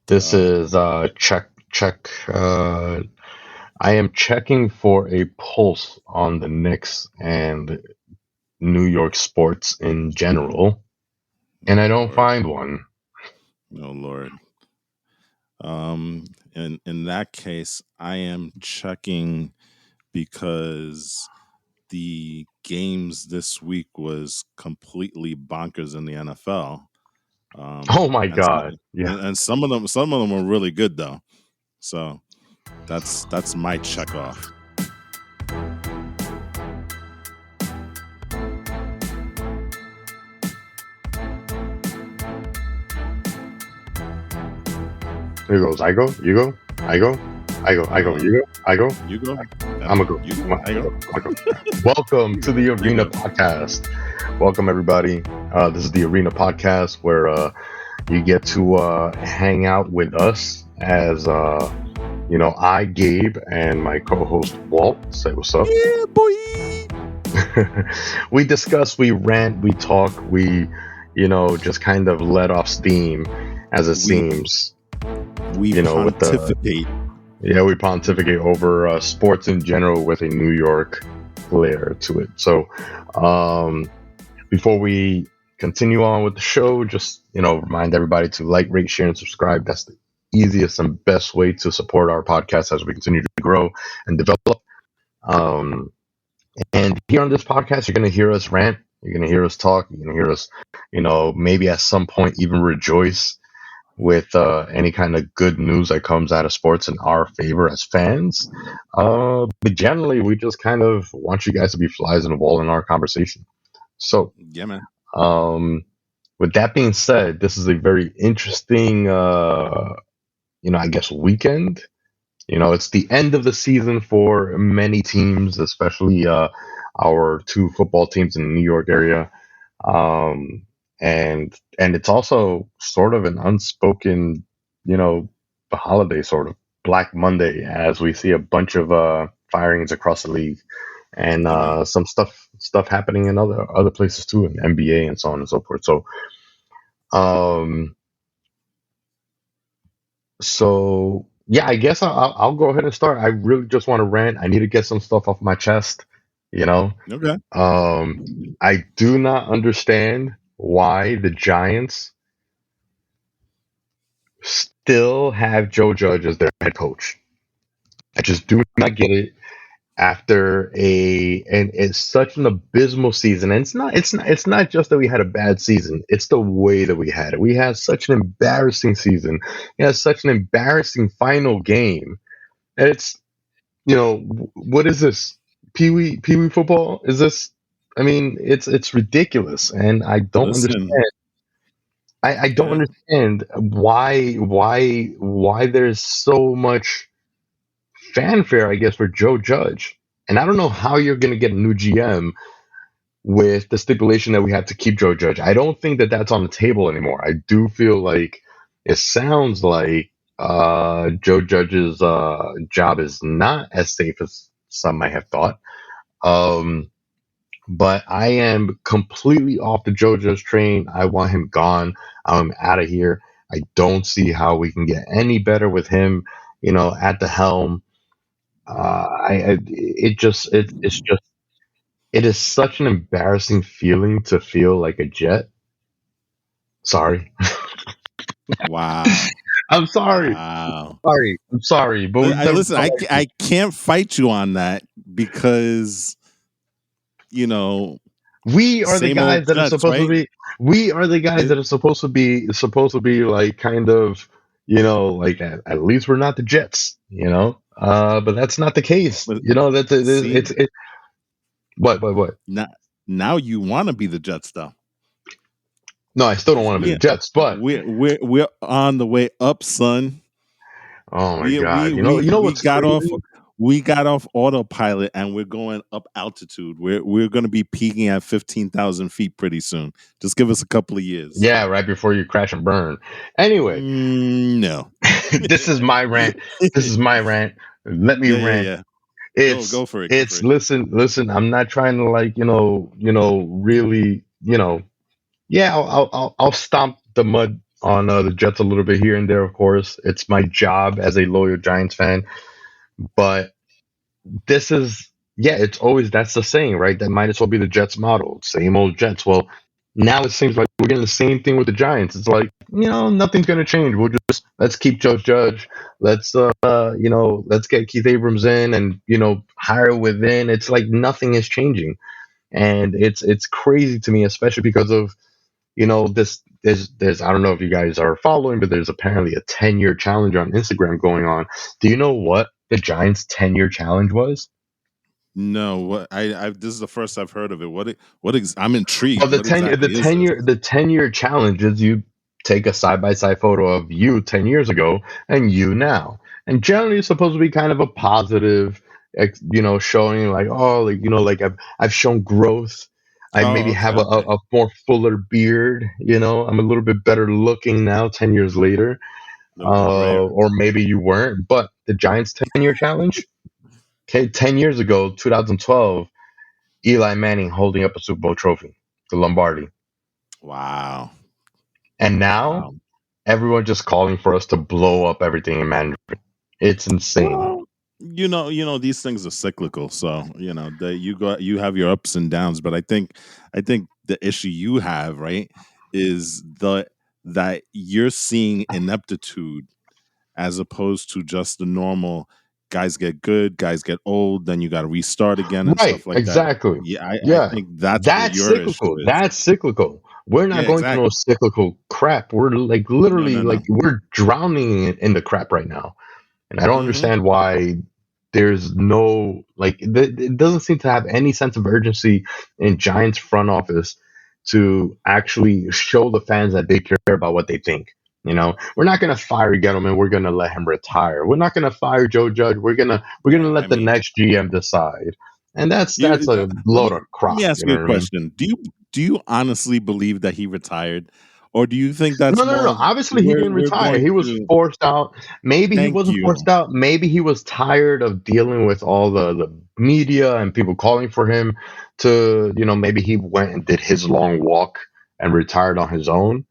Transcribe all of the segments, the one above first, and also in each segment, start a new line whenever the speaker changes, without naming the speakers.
This is check. I am checking for a pulse on the Knicks and New York sports in general, and I
Oh
don't
Lord,
find one.
oh Lord. In that case, I am checking because the games this week was completely bonkers in the NFL.
Oh my
And some,
God! Yeah,
and some of them were really good though. So that's my check off.
here goes. I go. You go. I go. I go. I go. You go. I go.
You go.
I'm a go.
You
I'm
go. I
a
go.
go. I'm a go. Welcome to the
You
Arena
go.
Podcast. Welcome everybody. This is the Arena Podcast where you get to hang out with us as I, Gabe, and my co-host Walt. Say what's up.
Yeah, boy.
We discuss, we rant, we talk, we just kind of let off steam as it
We
seems.
we
With the
pontificate.
we pontificate over sports in general with a New York flair to it. So, before we continue on with the show, just remind everybody to like, rate, share, and subscribe. That's the easiest and best way to support our podcast as we continue to grow and develop. And here on this podcast, you're going to hear us rant. You're going to hear us talk. You're going to hear us, maybe at some point even rejoice with any kind of good news that comes out of sports in our favor as fans. But generally, we just kind of want you guys to be flies in the wall in our conversation. So,
Yeah, man.
with that being said, this is a very interesting, I guess, weekend. It's the end of the season for many teams, especially our two football teams in the New York area. And it's also sort of an unspoken, holiday, sort of Black Monday, as we see a bunch of firings across the league, and
Yeah, man.
some stuff happening in other places too, in NBA and so on and so forth. Um, so yeah, I guess I'll go ahead and start. I really just want to rant. I need to get some stuff off my chest. You know,
Okay.
I do not understand why the Giants still have Joe Judge as their head coach. I just do not get it after and it's such an abysmal season. And it's not just that we had a bad season, it's the way that we had it. We had such an embarrassing season. We had such an embarrassing final game. And it's what is this? Pee wee football? Is this, I mean, it's ridiculous, and I don't
Listen.
understand. I don't
Yeah.
understand why there's so much fanfare, I guess, for Joe Judge. And I don't know how you're going to get a new GM with the stipulation that we have to keep Joe Judge. I don't think that that's on the table anymore. I do feel like it sounds like Joe Judge's job is not as safe as some might have thought. Um, but I am completely off the Joe Judge train. I want him gone. I'm out of here. I don't see how we can get any better with him, at the helm. It is such an embarrassing feeling to feel like a Jet. Sorry.
Wow.
I'm sorry.
Wow.
I'm sorry, but we've never
Listen,
felt like
I can't fight you on that because you know
we are the
same old
guys that are
Jets,
supposed to
right?
be we are the guys
It,
that are supposed to be like kind of, like at least we're not the Jets, but that's not the case.
but
That's
see,
it. What?
now now you want to be the Jets though,
No, I still don't
because
want to be the Jets, but
we're on the way up, son.
oh my
We
God,
we we we
what's
got off
crazy?
we got off autopilot and we're going up altitude. We're going to be peaking at 15,000 feet pretty soon. Just give us a couple of years.
Yeah, right before you crash and burn. Anyway,
No.
this is my rant. This is my rant. Let me rant.
Yeah.
It's
Go for it. Go for
it's
it.
listen. I'm not trying to, like, really, yeah. I'll stomp the mud on the Jets a little bit here and there. Of course, it's my job as a loyal Giants fan, but this is yeah, it's always that's the saying, right? That might as well be the Jets model. Same old Jets. Well, now it seems like we're getting the same thing with the Giants. It's like, nothing's gonna change. We'll just let's keep Joe Judge. Let's let's get Keith Abrams in and hire within. It's like nothing is changing. And it's crazy to me, especially because of this there's I don't know if you guys are following, but there's apparently a 10-year challenge on Instagram going on. Do you know what the Giants 10-year challenge was?
No, what I this is the first I've heard of it. I'm
Well,
intrigued.
the
What
ten the
exactly is
ten
this?
year the 10-year challenge is you take a side by side photo of you 10 years ago and you now, and generally it's supposed to be kind of a positive, showing like, oh, like like I've shown growth. I
Oh,
maybe
okay,
have
okay.
a more fuller beard. I'm a little bit better looking now 10 years later,
A little bit grayer.
or maybe you weren't. But the Giants 10-year challenge, okay, 10 years ago, 2012. Eli Manning holding up a Super Bowl trophy, the Lombardi.
Wow.
And now
Wow.
everyone just calling for us to blow up everything in Mandarin. It's insane.
Well, these things are cyclical, so that you have your ups and downs, but I think the issue you have, right, is that you're seeing ineptitude as opposed to just the normal guys get good, guys get old, then you got to restart again and
Right,
stuff like that.
exactly.
Yeah, I
Yeah.
think that's what
That's
your issue
cyclical.
is.
That's cyclical. We're
Yeah,
not going through no
exactly.
cyclical crap. We're like
No,
literally
no, no.
like we're drowning in the crap right now. And I don't
Hmm.
understand why there's no like it doesn't seem to have any sense of urgency in Giants front office to actually show the fans that they care about what they think. We're not gonna fire Gettleman. We're gonna let him retire. We're not gonna fire Joe Judge. We're gonna
Yeah, I
let the
mean,
next GM decide. And that's
you.
a
Let
load
me
of
let
crop.
me ask
You know
you a
what I mean?
question. Do you honestly believe that he retired, or do you think that's
No, no, no,
more
no.
of
Obviously, he
we're
didn't
we're
retire.
going
He was
to
forced out. Maybe he
thank
wasn't
you?
forced out. Maybe he was tired of dealing with all the media and people calling for him to, maybe he went and did his long walk and retired on his own.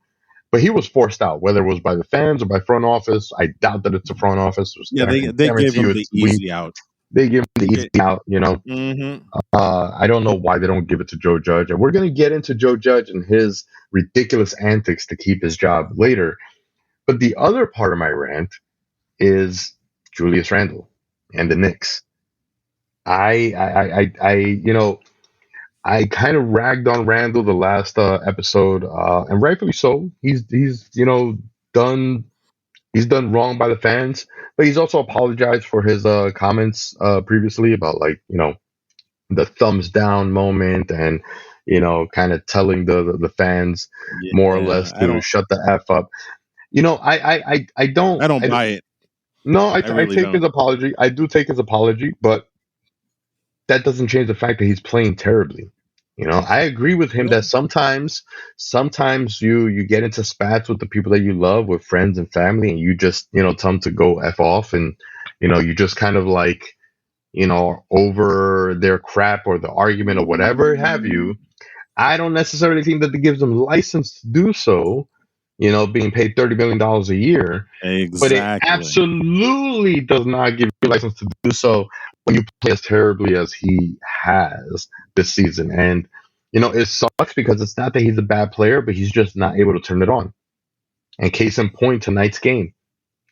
But he was forced out, whether it was by the fans or by front office. I doubt that it's the front office.
Yeah,
I
they
can
they gave
guarantee you
him the
it's we.
easy out.
They give him the
They
easy
get.
out.
Hmm.
I don't know why they don't give it to Joe Judge. And we're going to get into Joe Judge and his ridiculous antics to keep his job later. But the other part of my rant is Julius Randle and the Knicks. I kind of ragged on Randle the last episode, and rightfully so. He's done he's done wrong by the fans, but he's also apologized for his comments previously about like the thumbs down moment and kind of telling the fans more or
Yeah,
less
I
to
don't.
shut the f up. I don't
I don't buy it.
no,
I
I
really
take his
don't.
apology. I do take his apology, but that doesn't change the fact that he's playing terribly. I agree with him
Yeah.
that sometimes you get into spats with the people that you love, with friends and family, and you just tell them to go f off, and you just kind of like over their crap or the argument or whatever have you. I don't necessarily think that it gives them license to do so. Being paid $30 million a year, but it
Exactly.
absolutely does not give you license to do so when you play as terribly as he has this season. And it sucks because it's not that he's a bad player, but he's just not able to turn it on. And case in point, tonight's game.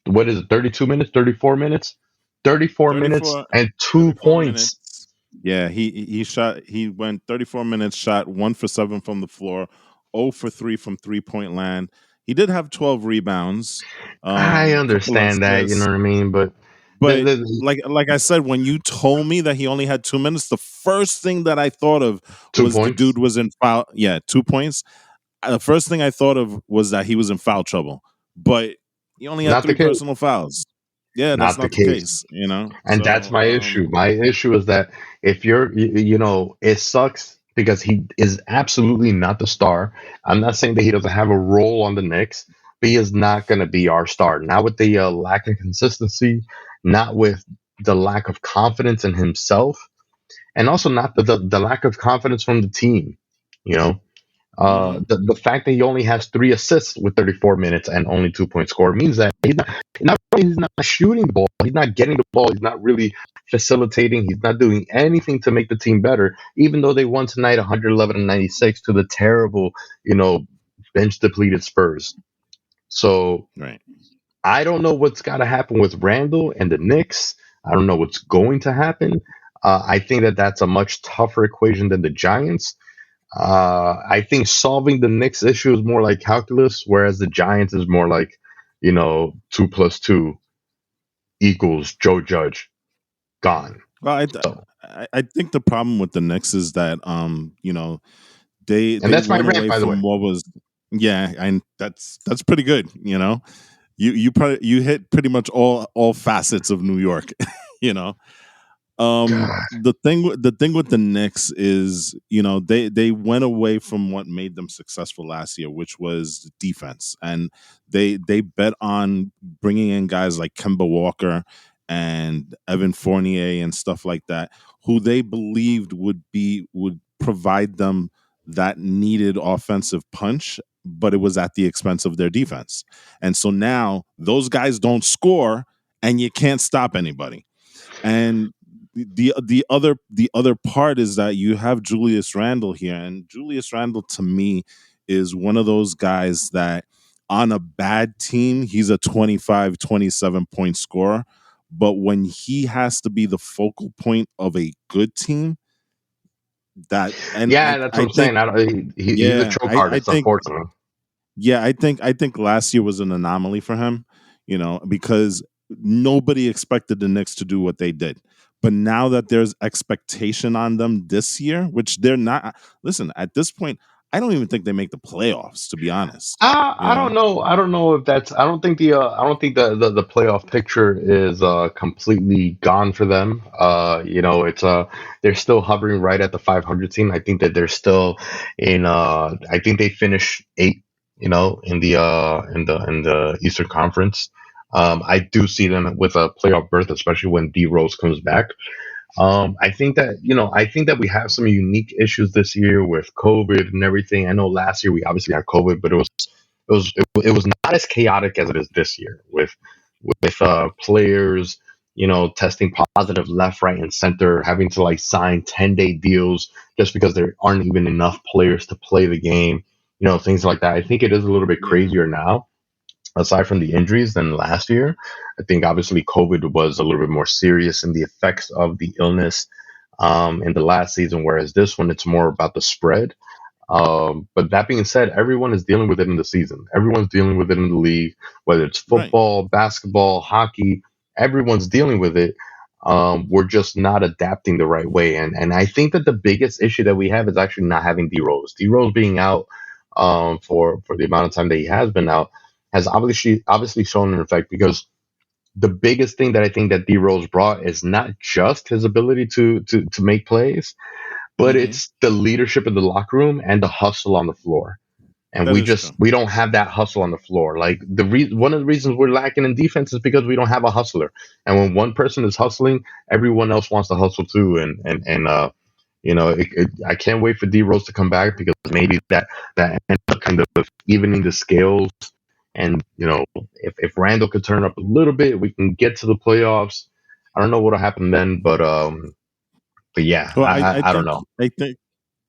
What is it? 32 minutes? 34 minutes? 34 minutes
34,
and 2 points.
minutes. Yeah, he went 34 minutes, shot 1 for 7 from the floor, 0 for 3 from 3-point land. He did have 12 rebounds,
I
couple
understand that, you know
assists,
what I mean? But the,
but
the
like I said, when you told me that he only had 2 minutes, the first thing that I thought of
two
was the
points,
dude was in foul. Yeah, 2 points. The first thing I thought of was that he was in foul trouble, but he only had
not the
3
case.
personal fouls. Yeah, that's
Not the
not the
case.
case.
And that's
So,
my issue. My issue is that if it sucks because he is absolutely not the star. I'm not saying that he doesn't have a role on the Knicks, but he is not going to be our star. Not with the lack of consistency, not with the lack of confidence in himself, and also not the lack of confidence from the team. You know,
Hmm.
The fact that he only has 3 assists with 34 minutes and only 2 point score means that he's not shooting the ball, he's not getting the ball, he's not really facilitating, he's not doing anything to make the team better. Even though they won tonight, 111-96 to the terrible, you know, bench depleted Spurs. So
Right.
I don't know what's got to happen with Randall and the Knicks. I don't know what's going to happen. I think that that's a much tougher equation than the Giants. I think solving the Knicks issue is more like calculus, whereas the Giants is more like, 2 plus 2 equals Joe Judge gone.
Well,
So,
I think the problem with the Knicks is that they
and
they
that's my
went
rant,
away
by the way.
from what was, yeah, and that's pretty good. You probably you hit pretty much all facets of New York. you know
God.
the thing with the Knicks is, they went away from what made them successful last year, which was defense, and they bet on bringing in guys like Kemba Walker and Evan Fournier and stuff like that, who they believed would provide them that needed offensive punch, but it was at the expense of their defense. And so now those guys don't score, and you can't stop anybody. And the other part is that you have Julius Randle here, and Julius Randle to me is one of those guys that on a bad team he's a 25, 27 point scorer, but when he has to be the focal point of a good team, that and
Yeah,
I
that's what
I
I'm
think
saying. I don't, he's a
yeah,
choke
I
artist,
think
unfortunately.
yeah, I think last year was an anomaly for him, because nobody expected the Knicks to do what they did. But now that there's expectation on them this year, which they're not, listen, at this point, I don't even think they make the playoffs, to be honest. You
I
know?
don't know. I don't know if that's. I don't think the playoff picture is completely gone for them. It's they're still hovering right at the 500 team. I think that they're still in. I think they finish eight. In the Eastern Conference. I do see them with a playoff berth, especially when D Rose comes back. I think that we have some unique issues this year with COVID and everything. I know last year we obviously had COVID, but it was not as chaotic as it is this year with players, testing positive left, right, and center, having to like sign 10-day deals just because there aren't even enough players to play the game, things like that. I think it is a little bit
Yeah.
crazier now aside from the injuries than last year. I think obviously COVID was a little bit more serious in the effects of the illness in the last season, whereas this one it's more about the spread. But that being said, everyone is dealing with it in the season. Everyone's dealing with it in the league, whether it's
Right.
football, basketball, hockey. Everyone's dealing with it. We're just not adapting the right way, and I think that the biggest issue that we have is actually not having D Rose. D Rose being out for the amount of time that he has been out has obviously shown an effect because the biggest thing that I think that D Rose brought is not just his ability to make plays, but
Hmm.
it's the leadership in the locker room and the hustle on the floor. And
That is true.
we don't have that hustle on the floor. Like one of the reasons we're lacking in defense is because we don't have a hustler. And when one person is hustling, everyone else wants to hustle too. I can't wait for D Rose to come back because maybe that ends up kind of evening the scales. And if Randall could turn up a little bit, we can get to the playoffs. I don't know what'll happen then, but yeah,
Well,
I don't know.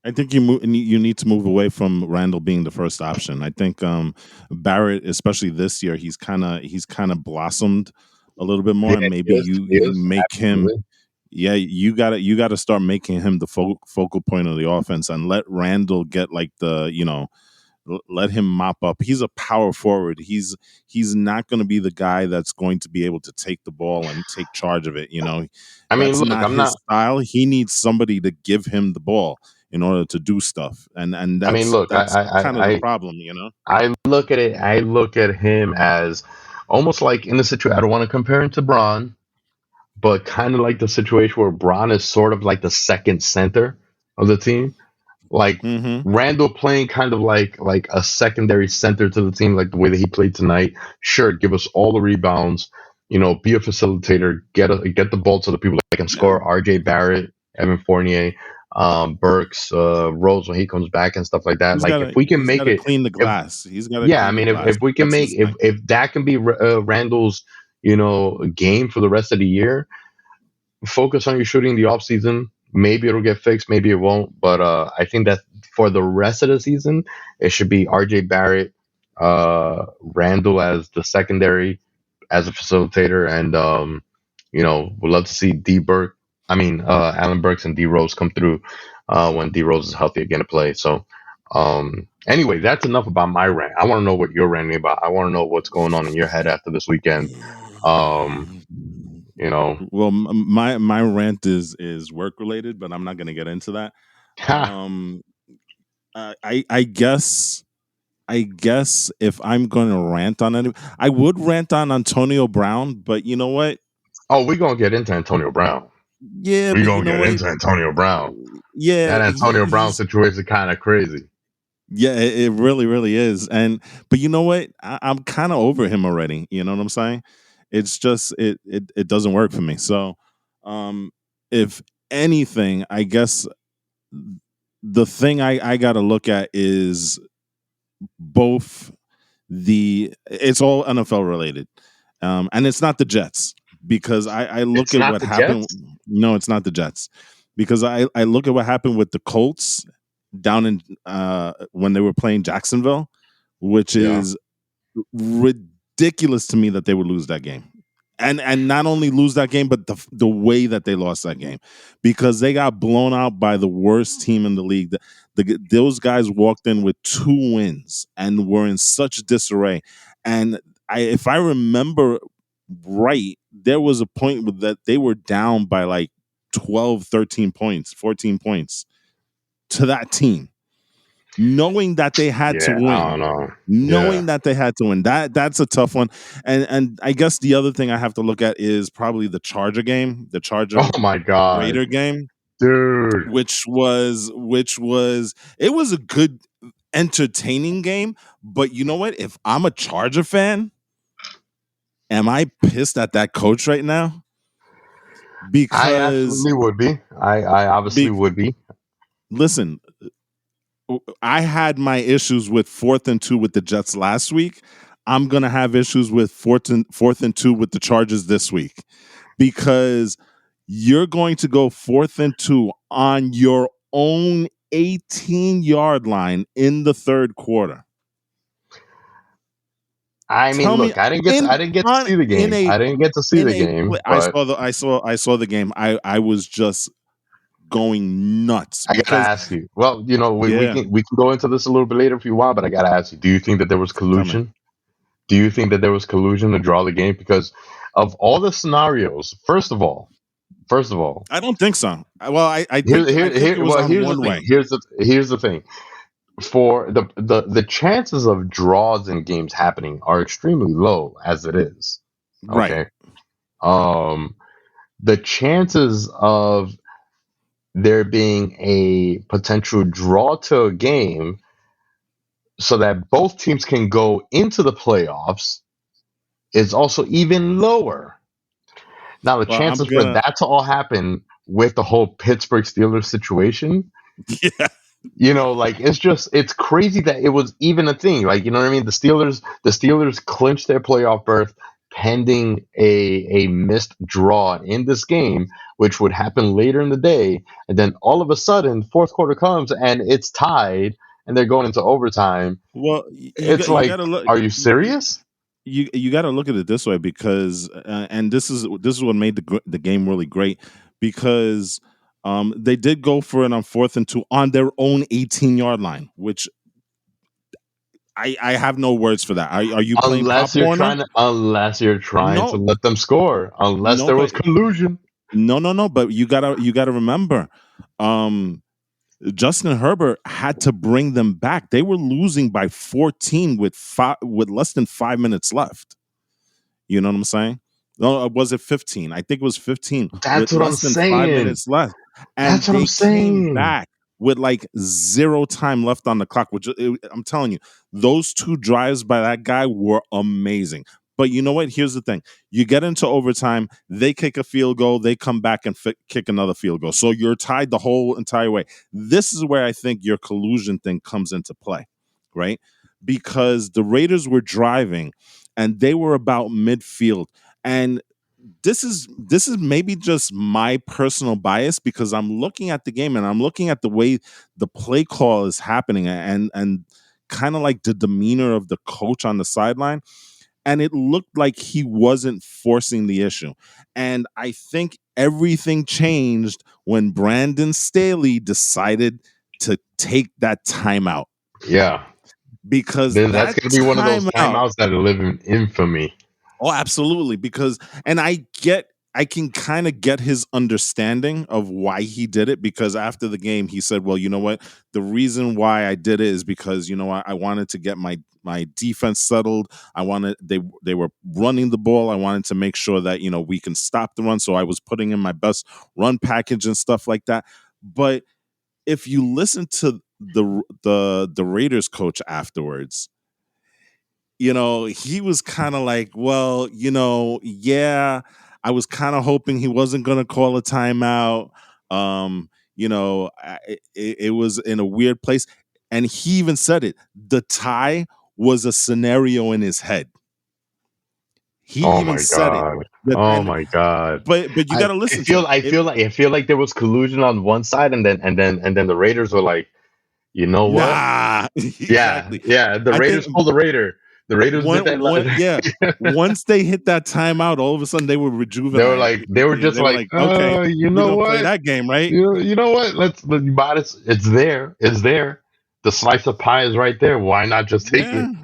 I think you need to move away from Randall being the first option. I think Barrett, especially this year, he's kind of blossomed a little bit more,
Yeah,
and
he
maybe
is. He
you
is
make him,
absolutely.
yeah, you got to start making him the focal point of the offense, and let Randall get like let him mop up. He's a power forward. He's not going to be the guy that's going to be able to take the ball and take charge of it.
I mean,
That's
look,
not
I'm
his
not.
style. He needs somebody to give him the ball in order to do stuff. And
I mean,
that's
look,
that's kind of the
I
problem.
I look at it. I look at him as almost like in the situation. I don't want to compare him to Braun, but kind of like the situation where Braun is sort of like the second center of the team. Like
Mhm.
Randall playing kind of like a secondary center to the team, like the way that he played tonight. Sure, give us all the rebounds. Be a facilitator. Get the ball to the people that can
Yeah.
score. R.J. Barrett, Evan Fournier. Burks, Rose when he comes back and stuff like that. Like if we can
he's
make
gotta
it,
clean the
if
glass. He's gotta
yeah, I
clean the
mean,
glass.
if we can
That's
make
his thing.
if that can be Randall's, game for the rest of the year, focus on your shooting the off season. Maybe it'll get fixed, maybe it won't. But I think that for the rest of the season, it should be R.J. Barrett, Randall as the secondary, as a facilitator, and we'd love to see Allen Burks and D Rose come through when D Rose is healthy again to play. So, anyway, that's enough about my rant. I want to know what you're ranting about. I want to know what's going on in your head after this weekend. Um, you know,
Well, my rant is work related, but I'm not gonna get into that.
ha.
Um, I guess if I'm going to rant on it, I would rant on Antonio Brown, but you know what?
Oh, we're gonna get into Antonio Brown.
Yeah,
We're
but you
gonna
know
get
what?
into Antonio Brown.
Yeah,
That Antonio Brown
he's
situation is kind of crazy.
yeah, it really, really is. But you know what? I'm kind of over him already. You know what I'm saying? It's just it doesn't work for me. So, um, if anything, I guess the thing I got to look at is both it's all NFL related, and it's not the Jets because I look
It's
at
not
what
the
happened.
Jets.
No, it's not the Jets because I look at what happened with the Colts down in when they were playing Jacksonville, which
Yeah.
is ridiculous to me that they would lose that game. And not only lose that game, but the way that they lost that game, because they got blown out by the worst team in the league. Those guys walked in with 2 wins and were in such disarray. And if I remember right, there was a point that they were down by like 12, 13 points, 14 points to that team, knowing that they had to
Yeah, I
win.
don't know. Yeah.
Knowing that they had to win, that's a tough one. And I guess the other thing I have to look at is probably the Charger game, the
Oh
Charger
my God,
Raider game,
dude.
which was it was a good entertaining game. But you know what? If I'm a Charger fan, am I pissed at that coach right now?
I
Because
absolutely would be. I obviously
be,
would be.
listen, I had my issues with 4th and 2 with the Jets last week. I'm gonna have issues with fourth and 2 with the Chargers this week, because you're going to go 4th and 2 on your own 18-yard line in the third quarter.
I mean,
Tell me
look, I
in
didn't get to
on
see the
in
game.
a
I didn't get to see
in
the
a
game,
play.
but
I saw the game. I was just going nuts
I gotta
because
ask you. Well,
yeah,
we can go into this a little bit later if you want, but I gotta ask you. Do you think that there was
tell me.
collusion? Do you think that there was collusion to draw the game? Because of all the scenarios, first of all,
I don't think so. Well, I think it was on
here's the
one
thing.
way.
Here's the thing. For the chances of draws in games happening are extremely low as it is.
Right.
Okay. Um, the chances of there being a potential draw to a game so that both teams can go into the playoffs is also even lower. Now, the
Well, I'm
chances for
gonna
that to all happen with the whole Pittsburgh Steelers situation,
yeah.
like it's crazy that it was even a thing. Like, you know what I mean? The Steelers clinched their playoff berth pending a missed draw in this game, which would happen later in the day, and then all of a sudden, fourth quarter comes and it's tied, and they're going into overtime.
Well,
It's
you
like,
got to look.
are you serious?
You got to look at it this way, because and this is what made the game really great, because they did go for it on 4th and 2 on their own 18-yard line, which I have no words for that. Are you playing Pop Warner?
Unless you're trying to
No,
let them score, unless
no,
there
but
was collusion.
no. But you gotta remember, um, Justin Herbert had to bring them back. They were losing by 14 with less than 5 minutes left. You know what I'm saying? No, was it 15? I think it was 15 with
That's what I'm
less than five
saying.
minutes left.
That's
And
what I'm
they came
saying.
back with like zero time left on the clock, which I'm telling you, those two drives by that guy were amazing. But you know what? Here's the thing. You get into overtime, they kick a field goal, they come back and kick another field goal. So you're tied the whole entire way. This is where I think your collusion thing comes into play, right? Because the Raiders were driving and they were about midfield. And this is maybe just my personal bias because I'm looking at the game and I'm looking at the way the play call is happening and kind of like the demeanor of the coach on the sideline, and it looked like he wasn't forcing the issue. And I think everything changed when Brandon Staley decided to take that timeout,
Yeah.
because
Then that's
that
going to be one of those
timeout.
timeouts that live in infamy.
Oh, absolutely. Because, and I can kind of get his understanding of why he did it, because after the game, he said, well, you know what? The reason why I did it is because, I wanted to get my defense settled. They were running the ball. I wanted to make sure that, we can stop the run. So I was putting in my best run package and stuff like that. But if you listen to the Raiders coach afterwards, he was kind of like, well, yeah, I was kind of hoping he wasn't going to call a timeout. It was in a weird place. And he even said it. The tie was a scenario in his head. He
Oh
even
my
said it.
god.
But,
Oh my god.
but you got to listen to it.
I feel like there was collusion on one side, and then the Raiders were like, you know what?
Nah,
Yeah,
exactly.
yeah. The
I think
Raiders pulled the Raider. The Raiders did that.
yeah. Once they hit that timeout, all of a sudden they were rejuvenated.
They were just
They were
like,
like, okay,
you
we're
know
gonna play
what?
that game, right?
You know what? You bought it. It's there. It's there. The slice of pie is right there. Why not just take
Yeah,
it?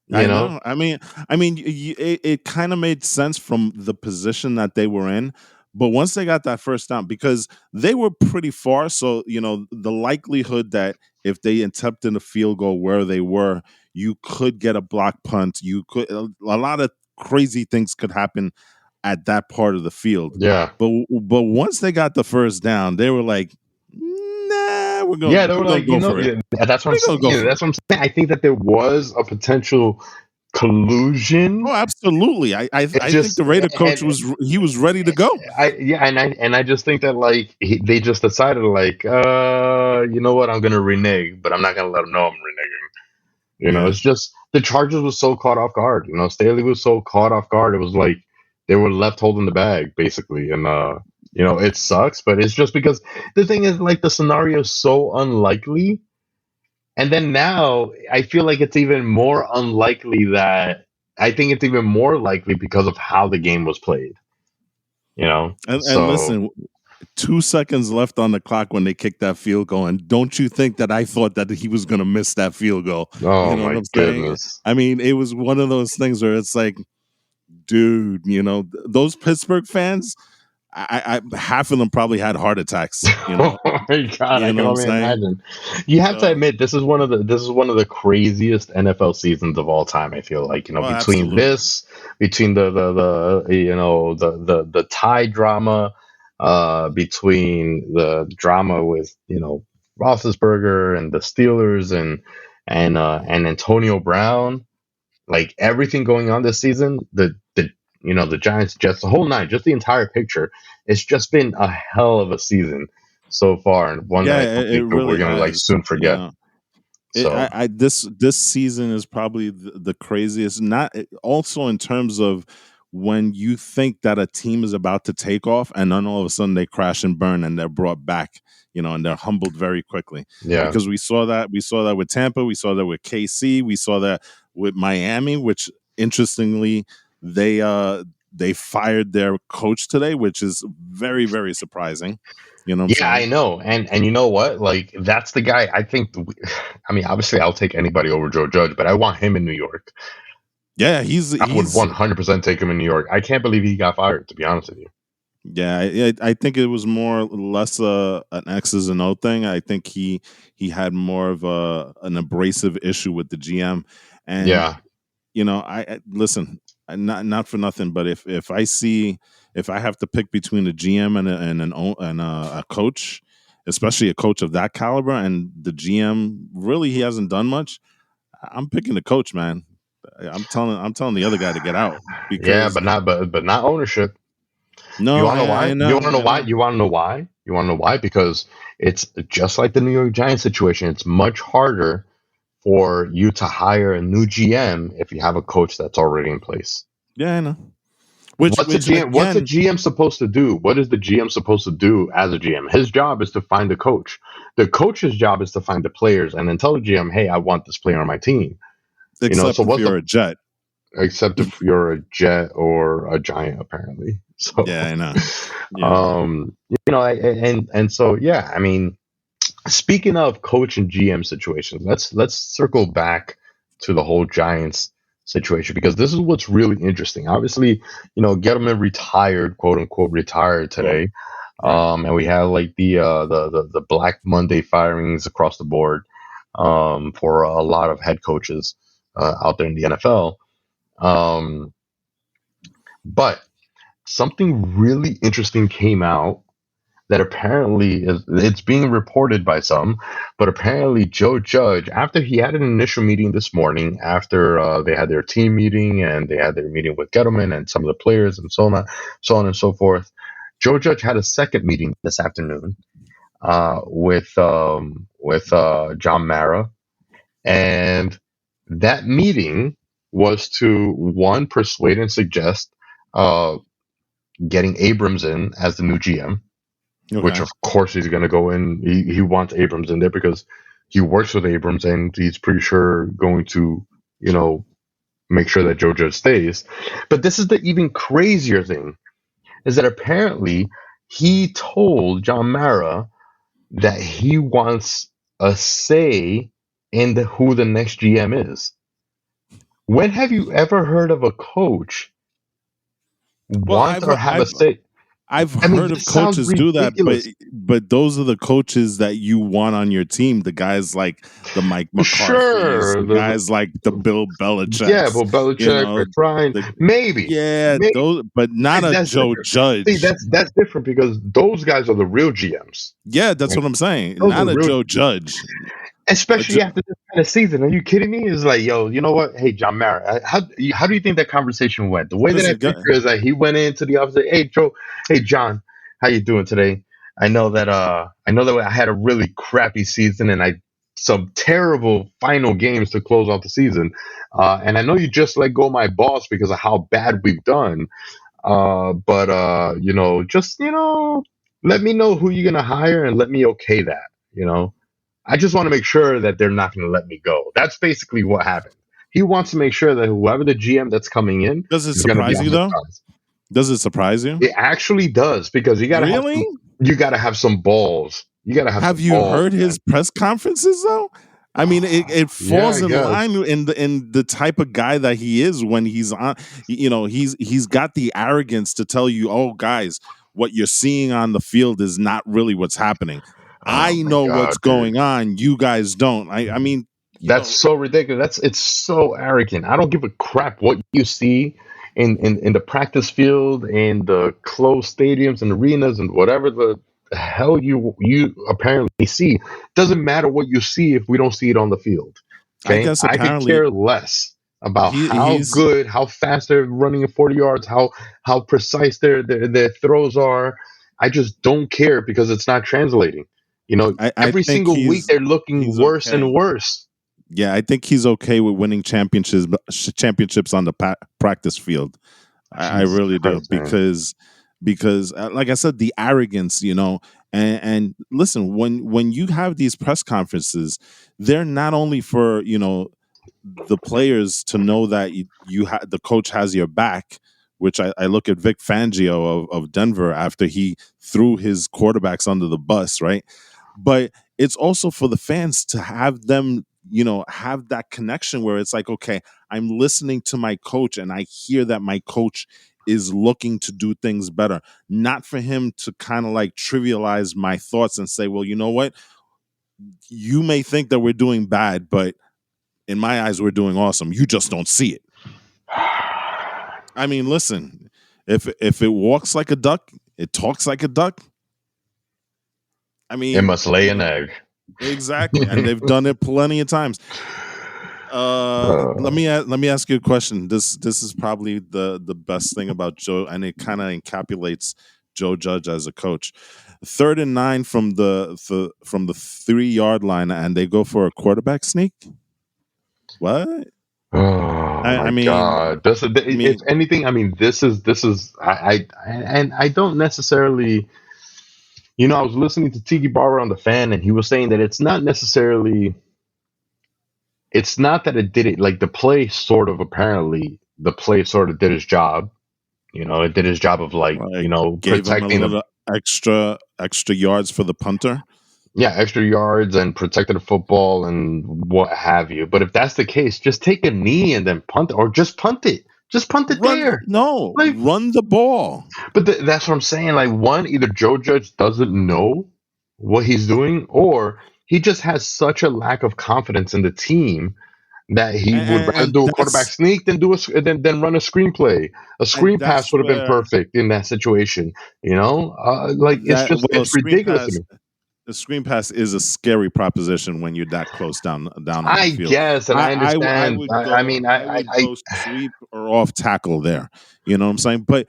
You
I
know?
know. It kind of made sense from the position that they were in. But once they got that first down, because they were pretty far, so the likelihood that if they attempted a field goal where they were, you could get a block punt. You could a lot of crazy things could happen at that part of the field.
Yeah.
But once they got the first down, they were like, nah,
Yeah, they were
we're gonna
like,
go for it.
yeah, that's what I'm
We're gonna go
saying.
for it.
That's what I'm saying. I think that there was a potential
Oh,
collusion.
absolutely.
It
I think
just
the Raider coach
and
was ready to go.
I just think that like they just decided like you know what, I'm gonna renege, but I'm not gonna let them know I'm reneging.
Yeah.
It's just the Chargers was so caught off guard. Staley was so caught off guard. It was like they were left holding the bag basically, and it sucks, but it's just because the thing is like the scenario is so unlikely, and then now I feel like it's even more unlikely that I think it's even more likely because of how the game was played.
And
So
listen, 2 seconds left on the clock when they kicked that field goal. And don't you think that I thought that he was going to miss that field goal? You
oh
know what
my
I'm saying?
goodness.
I mean, it was one of those things where it's like, dude, those Pittsburgh fans, I half of them probably had heart attacks.
Oh my god, I
You know
can
what I'm
only
saying?
imagine. You have to
So,
admit this is one of the craziest NFL seasons of all time. I feel like
oh,
between
absolutely.
this, between the tie drama, between the drama with Roethlisberger and the Steelers and Antonio Brown, like everything going on this season, the Giants, Jets, the whole nine, just the entire picture. It's just been a hell of a season so far, and one that
Yeah,
I don't
it
think that we're
really
gonna like
has.
soon forget. So
This season is probably the craziest. Not also in terms of when you think that a team is about to take off, and then all of a sudden they crash and burn, and they're brought back, and they're humbled very quickly.
yeah,
Because we saw that with Tampa, we saw that with KC, we saw that with Miami, which interestingly they fired their coach today, which is very very surprising. You know what I'm
yeah, I
saying?
know, and you know what? Like that's the guy. I think. I mean, obviously, I'll take anybody over Joe Judge, but I want him in New York.
Yeah, he's
I would
he's
100% take him in New York. I can't believe he got fired. To be honest with you.
Yeah, I think it was more or less an X's and O thing. I think he had more of an abrasive issue with the GM, and
Yeah,
I listen, not for nothing, but if I have to pick between a GM and a coach, especially a coach of that caliber, and the GM really he hasn't done much, I'm picking the coach, man. I'm telling the other guy to get out
Yeah,
because
but not ownership. You
no,
want to know why?
I
You
know,
want to know
I
why?
know.
You want to know why? You want to know why? Because it's just like the New York Giants situation. It's much harder for you to hire a new GM if you have a coach that's already in place.
Yeah, I know. Which
What's a
again,
GM supposed to do? What is the GM supposed to do as a GM? His job is to find the coach. The coach's job is to find the players and then tell the GM, "Hey, I want this player on my team." So
except if
what's the
you're a Jet.
except if you're a Jet or a Giant, apparently.
Yeah,
So,
I know. Yeah.
and so yeah, I mean, speaking of coach and GM situations, let's circle back to the whole Giants situation because this is what's really interesting. Obviously, Gettleman retired, quote unquote, retired
Mhm.
today,
Right.
and we have like the Black Monday firings across the board for a lot of head coaches out there in the NFL. Um, but something really interesting came out that apparently it's being reported by some, but apparently Joe Judge, after he had an initial meeting this morning, after they had their team meeting and they had their meeting with Gettleman and some of the players and so on and so forth, Joe Judge had a second meeting this afternoon with John Mara, and that meeting was to one persuade and suggest uh, getting Abrams in as the new GM, which
Okay.
of course he's going to go in. He wants Abrams in there because he works with Abrams and he's pretty sure going to, you know, make sure that Joe Judge stays. But this is the even crazier thing is that apparently he told John Mara that he wants a say in who the next GM is. When have you ever heard of a coach
Well,
want or have a say?
I've
I mean,
heard of
this sounds
coaches do that,
ridiculous.
but those are the coaches that you want on your team. The guys like the Mike McCarthy's,
Sure,
the guys like the Bill
yeah,
Belichick's,
well,
you
Belichick,
know,
Rex Ryan,
the
maybe,
yeah,
maybe
those, but not a
that's
Joe
different. See,
Judge.
that's different because those guys are the real GMs.
Yeah, that's
Right?
what I'm saying.
Those are
Not
the
a
real,
Joe Judge. A
especially
Jo-
after this kind of season. Are you kidding me? It's like, yo, you know what? Hey, John Mara, how do you think that conversation went? The way that I
listen,
picture is that he went into the office, hey Joe, hey John, how you doing today? I know that I had a really crappy season and I some terrible final games to close out the season. And I know you just let go of my boss because of how bad we've done. But just let me know who you're gonna hire and let me okay that. I just want to make sure that they're not gonna let me go. That's basically what happened. He wants to make sure that whoever the GM that's coming in
does it
is gonna be
surprise
on
you
his
though?
side.
Does it surprise you?
It actually does because
Really?
you gotta have some balls. You gotta have
Have
some
you
balls,
heard
man.
his press conferences though? I mean, it
Yeah,
falls
I
in
guess.
line in the type of guy that he is when he's on. He's got the arrogance to tell you, "Oh, guys, what you're seeing on the field is not really what's happening.
Oh
I
my
know
god,
what's
dude.
going on. You guys don't." I mean,
That's so ridiculous. It's so arrogant. I don't give a crap what you see in the practice field, in the closed stadiums and arenas and whatever the hell you apparently see. Doesn't matter what you see if we don't see it on the field.
I
Okay?
guess
I could
apparently
care less about how
he's.
good, how fast they're running in 40 yards, how precise their throws are. I just don't care because it's not translating.
I
Every
think
single week they're looking
he's
worse
okay.
and worse.
Yeah, I think he's okay with winning championships on the practice field. I
Jesus
really do
Christ, man.
because like I said, the arrogance, and listen, when you have these press conferences, they're not only for the players to know that the coach has your back. Which I look at Vic Fangio of Denver after he threw his quarterbacks under the bus, right? But it's also for the fans to have them, have that connection where it's like, okay, I'm listening to my coach and I hear that my coach is looking to do things better. Not for him to kind of like trivialize my thoughts and say, well, you know what? You may think that we're doing bad, but in my eyes, we're doing awesome. You just don't see it. I mean, listen, if it walks like a duck, it talks like a duck. I
It
mean,
must lay an egg.
exactly, and they've done it plenty of times. Let me ask you a question. This is probably the best thing about Joe, and it kind of encapsulates Joe Judge as a coach. 3rd and 9 from the 3-yard line, and they go for a quarterback sneak. What?
Oh
I
my
mean,
God! If anything, I mean, this is and I don't necessarily. I was listening to Tiki Barber on the fan, and he was saying that it's not necessarily. It's not that it did it like the play sort of did its job. It did its job of like
like gave him a
protecting the
little extra yards for the punter.
yeah, extra yards and protected the football and what have you. But if that's the case, just take a knee and then punt it, or just punt it. Just punt it there. Like,
Run the ball.
but that's what I'm saying. Like, one, either Joe Judge doesn't know what he's doing, or he just has such a lack of confidence in the team that he would rather
And
do a quarterback sneak than than run a screenplay. A screen pass
that's
would have been
where
perfect in that situation. Like it's ridiculous to me.
the screen pass is a scary proposition when you're that close down on the
I
field.
guess, and I
I
understand.
would go sweep or off tackle there. You know what I'm saying? But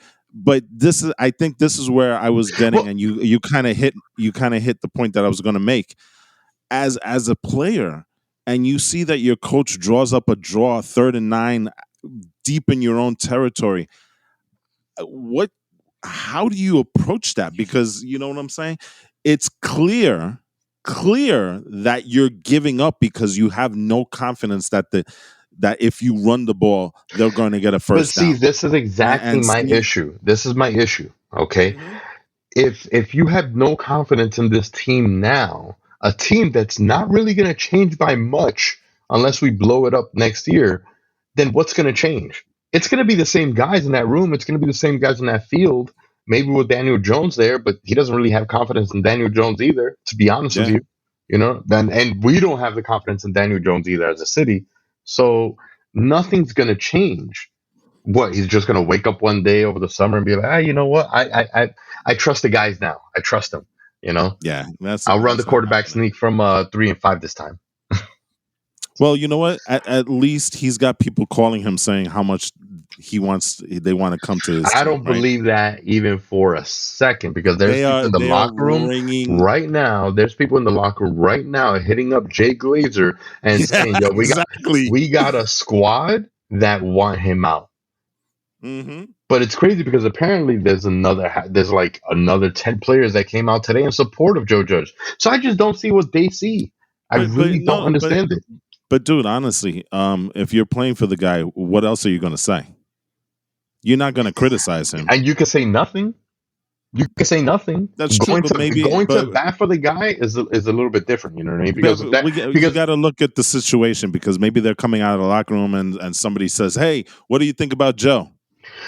I think this is where I was getting,
Well,
and you kind of hit the point that I was going to make. As a player, and you see that your coach draws up a 3rd and 9 deep in your own territory, what how do you approach that? Because you know what I'm saying, it's clear that you're giving up because you have no confidence that if you run the ball they're going to get a
but
first
see,
down.
this is exactly
And
my
see,
issue. This is my issue. Okay,
mhm.
if you have no confidence in this team now, a team that's not really going to change by much unless we blow it up next year, then what's going to change? It's going to be the same guys in that room. It's going to be the same guys in that field. Maybe with Daniel Jones there, but he doesn't really have confidence in Daniel Jones either, to be honest with
Yeah.
you. And we don't have the confidence in Daniel Jones either as a city. So nothing's going to change. What, he's just going to wake up one day over the summer and be like, you know what? I trust the guys now. I trust them.
Yeah,
I'll run the
that's not
quarterback
happening.
sneak from 3-5 this time.
Well, you know what? At least he's got people calling him saying how much they want to come to his
I
team,
don't
right?
believe that even for a second, because there's people in the
They are
locker room
ringing.
right now. There's people in the locker room right now hitting up Jay Glazer and
Yeah,
saying, "Yo,
exactly.
we got a squad that want him out."
Hmm.
But it's crazy because apparently there's like another 10 players that came out today in support of Joe Judge. So I just don't see what they see. I
But
really don't
no,
understand it.
but dude, honestly, if you're playing for the guy, what else are you going to say? You're not going to criticize him.
And you can say nothing. You can say nothing.
That's true, but
Going to bat for the guy is a little bit different, you know what I mean? Because of that,
you got to look at the situation, because maybe they're coming out of the locker room and somebody says, "Hey, what do you think about Joe?"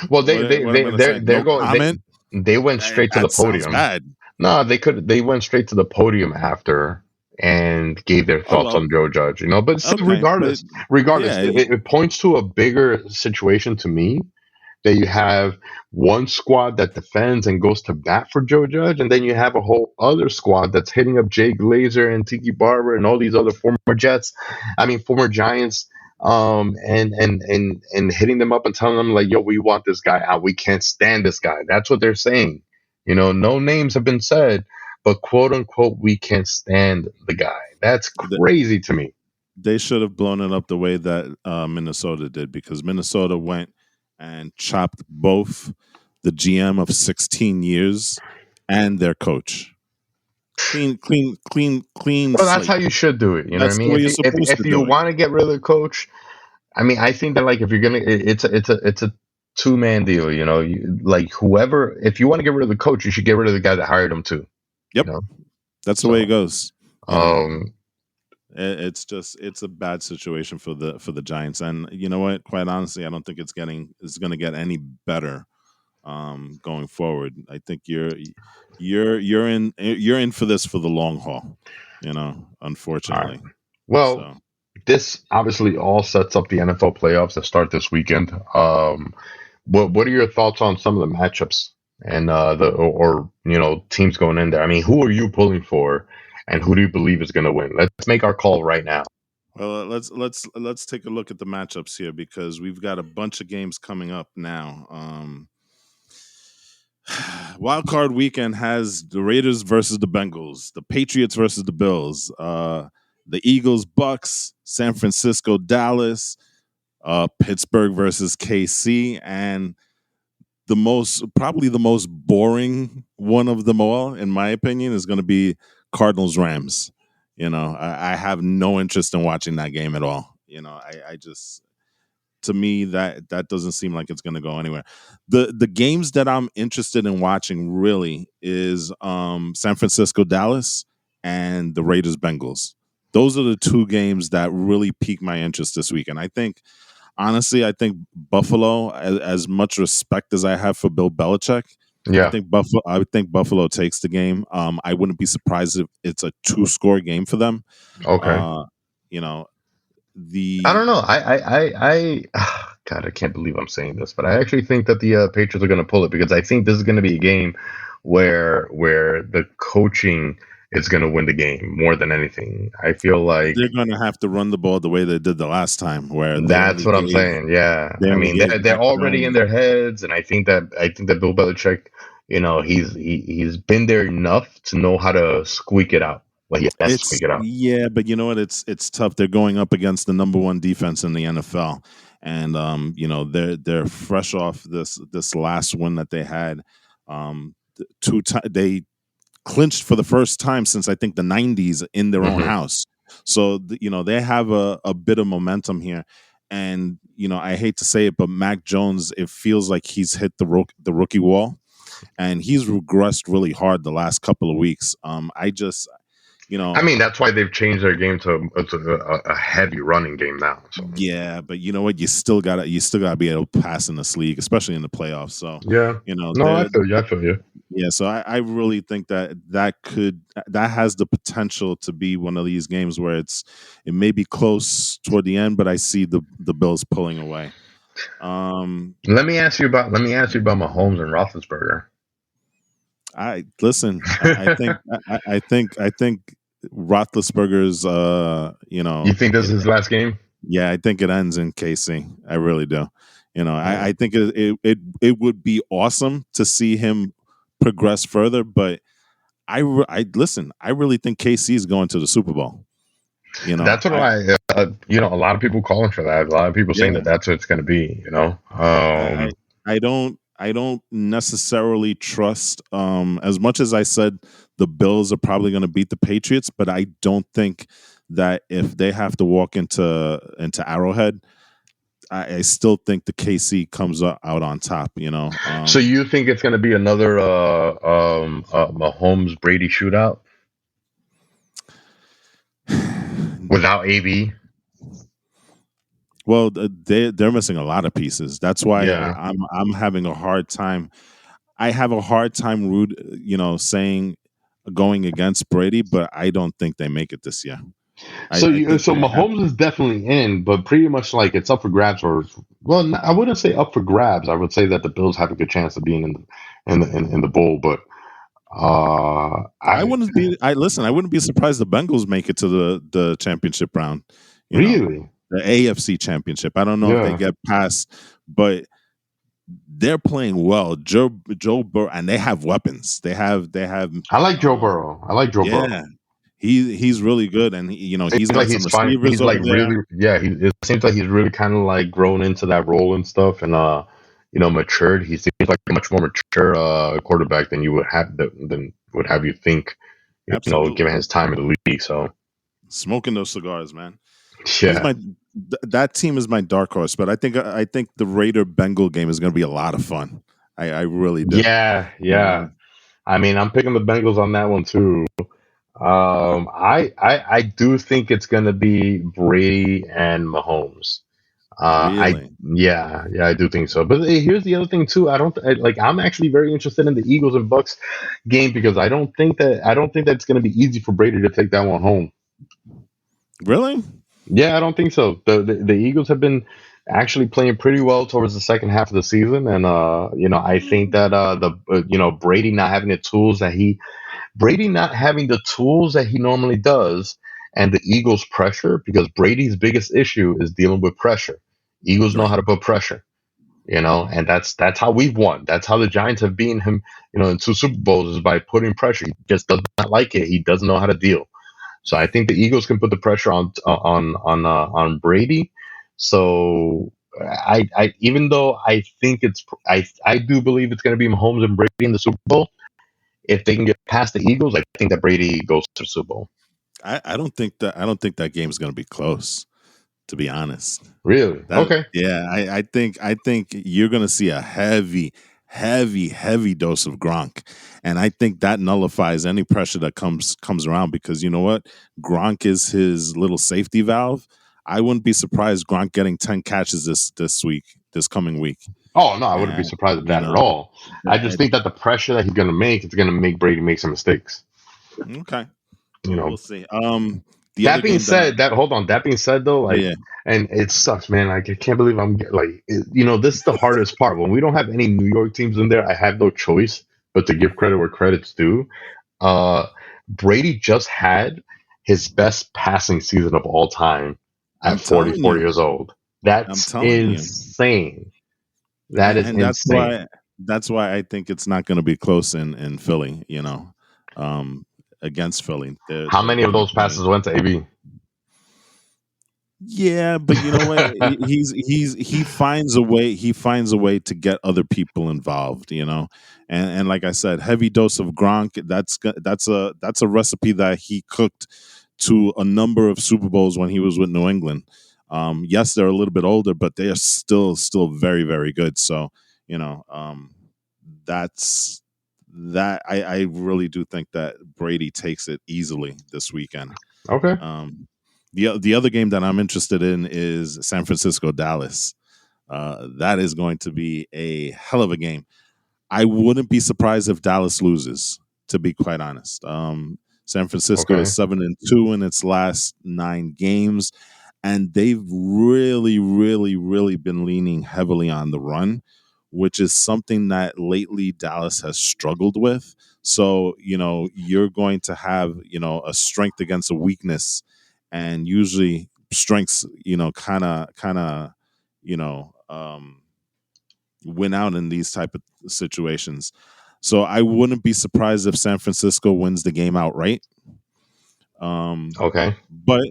well,
What am I going to say?
they're
No
going
comment.
they went straight to the
That sounds
podium.
bad.
No, they went straight to the podium after and gave their
Oh
thoughts
well,
on Joe Judge, But still,
okay, but
regardless,
yeah,
it points to a bigger situation to me, that you have one squad that defends and goes to bat for Joe Judge, and then you have a whole other squad that's hitting up Jay Glazer and Tiki Barber and all these other former Giants, and hitting them up and telling them like, "Yo, we want this guy out. We can't stand this guy." That's what they're saying. No names have been said, but quote unquote, we can't stand the guy. That's crazy to me.
they should have blown it up the way that Minnesota did, because Minnesota went and chopped both the GM of 16 years and their coach. Clean
Well, that's
slate.
how you should do it. You know what I
That's the
mean?
way you're supposed
If
to
you
do it.
want to get rid of the coach, I mean, I think that like if you're gonna, it's a two-man deal. Like whoever, if you want to get rid of the coach, you should get rid of the guy that hired him too.
Yep,
You know?
that's the way it goes.
Um,
It's a bad situation for the Giants, and you know what? Quite honestly, I don't think it's going to get any better going forward. I think you're in for this for the long haul.
all right.
Unfortunately.
Well,
So
this obviously all sets up the NFL playoffs that start this weekend. What are your thoughts on some of the matchups and teams going in there? I mean, who are you pulling for, and who do you believe is going to win? Let's make our call right now.
Well, let's take a look at the matchups here because we've got a bunch of games coming up now. Wildcard Weekend has the Raiders versus the Bengals, the Patriots versus the Bills, the Eagles, Bucks, San Francisco, Dallas, Pittsburgh versus KC, and probably the most boring one of them all, in my opinion, is going to be Cardinals Rams. I have no interest in watching that game at all. I just, to me, that doesn't seem like it's going to go anywhere. The games that I'm interested in watching really is San Francisco Dallas and the Raiders Bengals. Those are the two games that really pique my interest this week, and I think honestly, I think Buffalo, as much respect as I have for Bill Belichick,
Yeah.
I would think Buffalo takes the game. I wouldn't be surprised if it's a 2-score game for them.
Okay.
Uh, you know,
I
the
don't know. God, I can't believe I'm saying this, but I actually think that the Patriots are going to pull it because I think this is going to be a game where the coaching is going to win the game more than anything. I feel like
they're going to have to run the ball the way they did the last time, where
that's what I'm saying. Yeah,
they
I
only
mean
gave
they're
Mac
already in
Jones.
their heads, and I think that Bill Belichick, he's been there enough to know how to squeak it out. Like he has to
It's
squeak it out.
yeah, but you know what? It's tough. They're going up against the number one defense in the NFL, and they're fresh off this last win that they had. They clinched for the first time since I think the '90s in their own
Hmm.
house. So they have a bit of momentum here, and I hate to say it, but Mac Jones, it feels like he's hit the rookie wall, and he's regressed really hard the last couple of weeks. I just you
I
know
mean that's why they've changed their game to a heavy running game now. So
Yeah, but you know what? You still gotta be able to pass in this league, especially in the playoffs. So,
yeah, no, I
they're
feel you. I feel you.
yeah. So I really think that has the potential to be one of these games where it may be close toward the end, but I see the Bills pulling away. Um,
Let me ask you about Mahomes and Roethlisberger.
I listen. I think Roethlisberger's.
You think this is his last game?
Yeah, I think it ends in KC. I really do.
Yeah.
I think it would be awesome to see him progress further, but I listen. I really think KC is going to the Super Bowl.
That's what
I
a lot of people calling for that. A lot of people saying
yeah.
that that's what it's going to be.
I I don't necessarily trust as much as I said the Bills are probably going to beat the Patriots, but I don't think that if they have to walk into Arrowhead, I still think the KC comes out on top.
So you think it's going to be another Mahomes Brady shootout without AB?
Well, they're missing a lot of pieces. That's why
Yeah.
I'm having a hard time. I have a hard time saying going against Brady, but I don't think they make it this year. I think
So
they have.
Mahomes is definitely in, but pretty much like it's up for grabs. Or well, I wouldn't say up for grabs. I would say that the Bills have a good chance of being in the bowl. But
I wouldn't be. I listen. I wouldn't be surprised the Bengals make it to the championship round. You know,
really,
the AFC championship. I don't know if they
yeah.
get past, but they're playing well. Joe Burrow, and they have weapons. They have.
I like Joe
Um,
Burrow. I like Joe
yeah,
Burrow.
he's really good, and
Seems
he's
like
got some
he's fine.
receivers
He's
over
like
there.
really, yeah. It seems like he's really kind of like grown into that role and stuff, and matured. He seems like a much more mature quarterback than you would have than would have you think. Given
Absolutely,
his time in the league. So
smoking those cigars, man. He's
yeah,
my that team is my dark horse, but I think the Raider Bengal game is going to be a lot of fun. I really do.
yeah, yeah.
Um,
I mean, I'm picking the Bengals on that one too. I do think it's gonna be Brady and Mahomes.
really,
I do think so. But here's the other thing too. I'm actually very interested in the Eagles and Bucks game because I don't think that it's gonna be easy for Brady to take that one home.
really.
Yeah, I don't think so. The Eagles have been actually playing pretty well towards the second half of the season, and I think that Brady not having the tools that he normally does, and the Eagles' pressure, because Brady's biggest issue is dealing with pressure. Eagles know
Right.
how to put pressure, and that's how we've won. That's how the Giants have beaten him, in 2 Super Bowls, is by putting pressure. He just does not like it. He doesn't know how to deal. So I think the Eagles can put the pressure on Brady. So I even though I think I do believe it's going to be Mahomes and Brady in the Super Bowl. If they can get past the Eagles, I think that Brady goes to the Super Bowl.
I don't think that game's going to be close, to be honest.
Really?
That
Okay.
yeah, I think you're going to see a heavy dose of Gronk, and I think that nullifies any pressure that comes around, because you know what, Gronk is his little safety valve. I wouldn't be surprised Gronk getting 10 catches this coming week,
Oh no, I wouldn't be
and
surprised at
you
that at
know
all. I just
that,
think that the pressure that he's going to make is going to make Brady make some mistakes.
okay,
You
well,
know,
we'll see. The
That
other
being
game that
said, that hold on. That being said, though,
yeah,
and it sucks, man. Like, I can't believe this is the hardest part. When we don't have any New York teams in there, I have no choice but to give credit where credit's due. Uh, Brady just had his best passing season of all time at
I'm telling
44
you,
years old.
I'm
That's
telling you.
insane. That is
And
insane.
that's why I think it's not going to be close in Philly. Um, against Philly,
How
they're
many
going
of
to be
those
playing.
passes went to AB?
Yeah, but you know what? He finds a way. He finds a way to get other people involved. And like I said, heavy dose of Gronk. That's a recipe that he cooked to a number of Super Bowls when he was with New England. Yes, they're a little bit older, but they are still very very good. So that's that. I really do think that Brady takes it easily this weekend.
Okay.
The other game that I'm interested in is San Francisco Dallas. That is going to be a hell of a game. I wouldn't be surprised if Dallas loses, to be quite honest. San Francisco is
Okay.
7-2 in its last 9 games, and they've really been leaning heavily on the run, which is something that lately Dallas has struggled with. So, you're going to have, a strength against a weakness, and usually strengths, kind of, you know, um, win out in these type of situations. So I wouldn't be surprised if San Francisco wins the game outright.
Okay.
But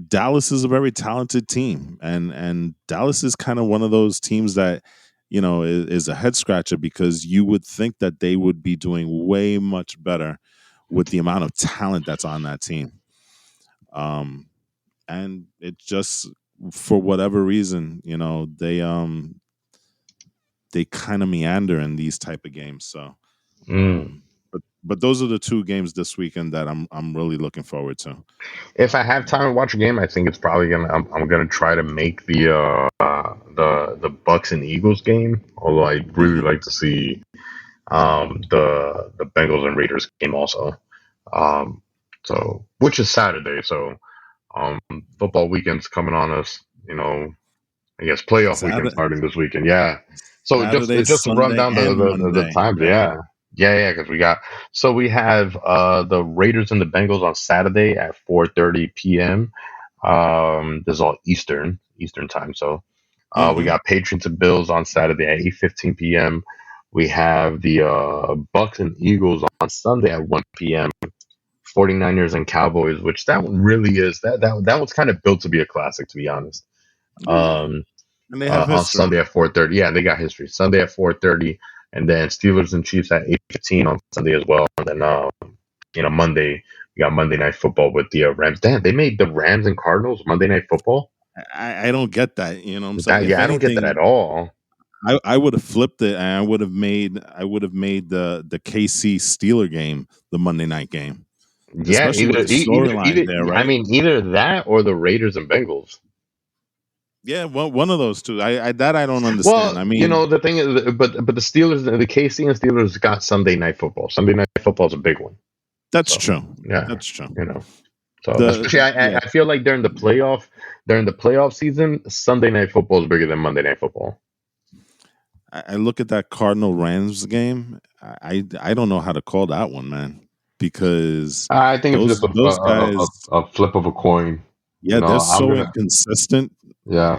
Dallas is a very talented team, and Dallas is kind of one of those teams that is a head scratcher, because you would think that they would be doing way much better with the amount of talent that's on that team. And it just, for whatever reason, they kind of meander in these type of games. So,
Mm.
but those are the 2 games this weekend that I'm really looking forward to.
If I have time to watch a game, I think it's probably gonna. I'm gonna try to make the Bucks and Eagles game. Although I really
Mhm.
like to see the Bengals and Raiders game also. Um, so which is Saturday. So um, football weekend's coming on us. I guess playoff weekend
Saturday,
starting this weekend. Yeah. So
Saturday,
just to run
Sunday,
down
and
the
Monday.
times.
Yeah.
Yeah. Yeah, because we have the Raiders and the Bengals on Saturday at 4:30 p.m. This is all Eastern time. So we
Hmm.
got Patriots and Bills on Saturday at 8:15 p.m. We have the Bucks and Eagles on Sunday at 1 p.m. 49ers and Cowboys, which that one really is that one's kind of built to be a classic, to be honest.
Yeah,
Um,
and they have
on
history.
Sunday at 4:30. Yeah, they got history. Sunday at 4:30, and then Steelers and Chiefs at 8:15 on Sunday as well. And then Monday we got Monday Night Football with the Rams. Damn, they made the Rams and Cardinals Monday Night Football.
I don't get that. You know what I'm saying?
That
If
yeah, I don't get that
anything,
at all.
I would have flipped it, and I would have made the KC Steeler game the Monday night game,
Yeah,
especially with the storyline there,
I
right?
mean either that or the Raiders and Bengals.
Yeah, one of those two. I don't understand.
Well,
I mean,
the thing is, but the Steelers, the KC and Steelers got Sunday Night Football. Sunday Night Football is a big one.
that's
So
true.
yeah,
That's true.
you know. So
The
especially, I
yeah,
I feel like during the playoff season, Sunday Night Football is bigger than Monday Night Football.
I look at that Cardinal Rams game. I don't know how to call that one, man. because
I think it's just
those guys,
a flip of a coin.
yeah, they're
I'm
so
gonna,
inconsistent.
yeah,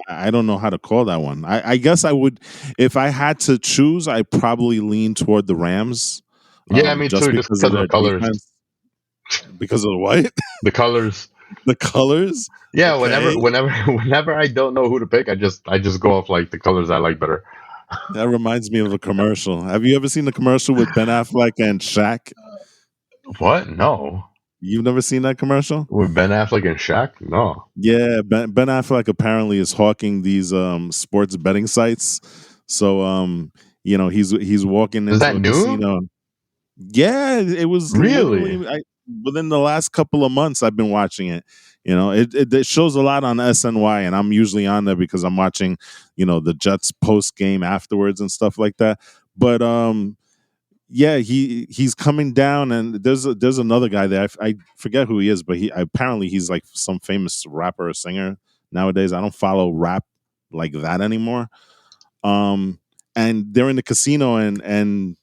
I don't know how to call that one. I guess I would, if I had to choose, I probably lean toward the Rams,
yeah, me
just
too. Just
because of
because of the
their
colors,
defense, because of the what,
the colors.
the colors.
Yeah,
Okay,
whenever I don't know who to pick, I just go off like the colors I like better.
that reminds me of a commercial. Have you ever seen the commercial with Ben Affleck and Shaq?
What? No.
You've never seen that commercial?
With Ben Affleck and Shaq? No.
Yeah, Ben Affleck apparently is hawking these sports betting sites. So he's walking
Is
into
that
a
new?
casino. Yeah, it was
Really?
literally within the last couple of months I've been watching it. It shows a lot on SNY, and I'm usually on there because I'm watching, the Jets post game afterwards and stuff like that. But yeah, he's coming down, and there's another guy there. I forget who he is, but apparently he's like some famous rapper or singer nowadays. I don't follow rap like that anymore. Um, and they're in the casino, and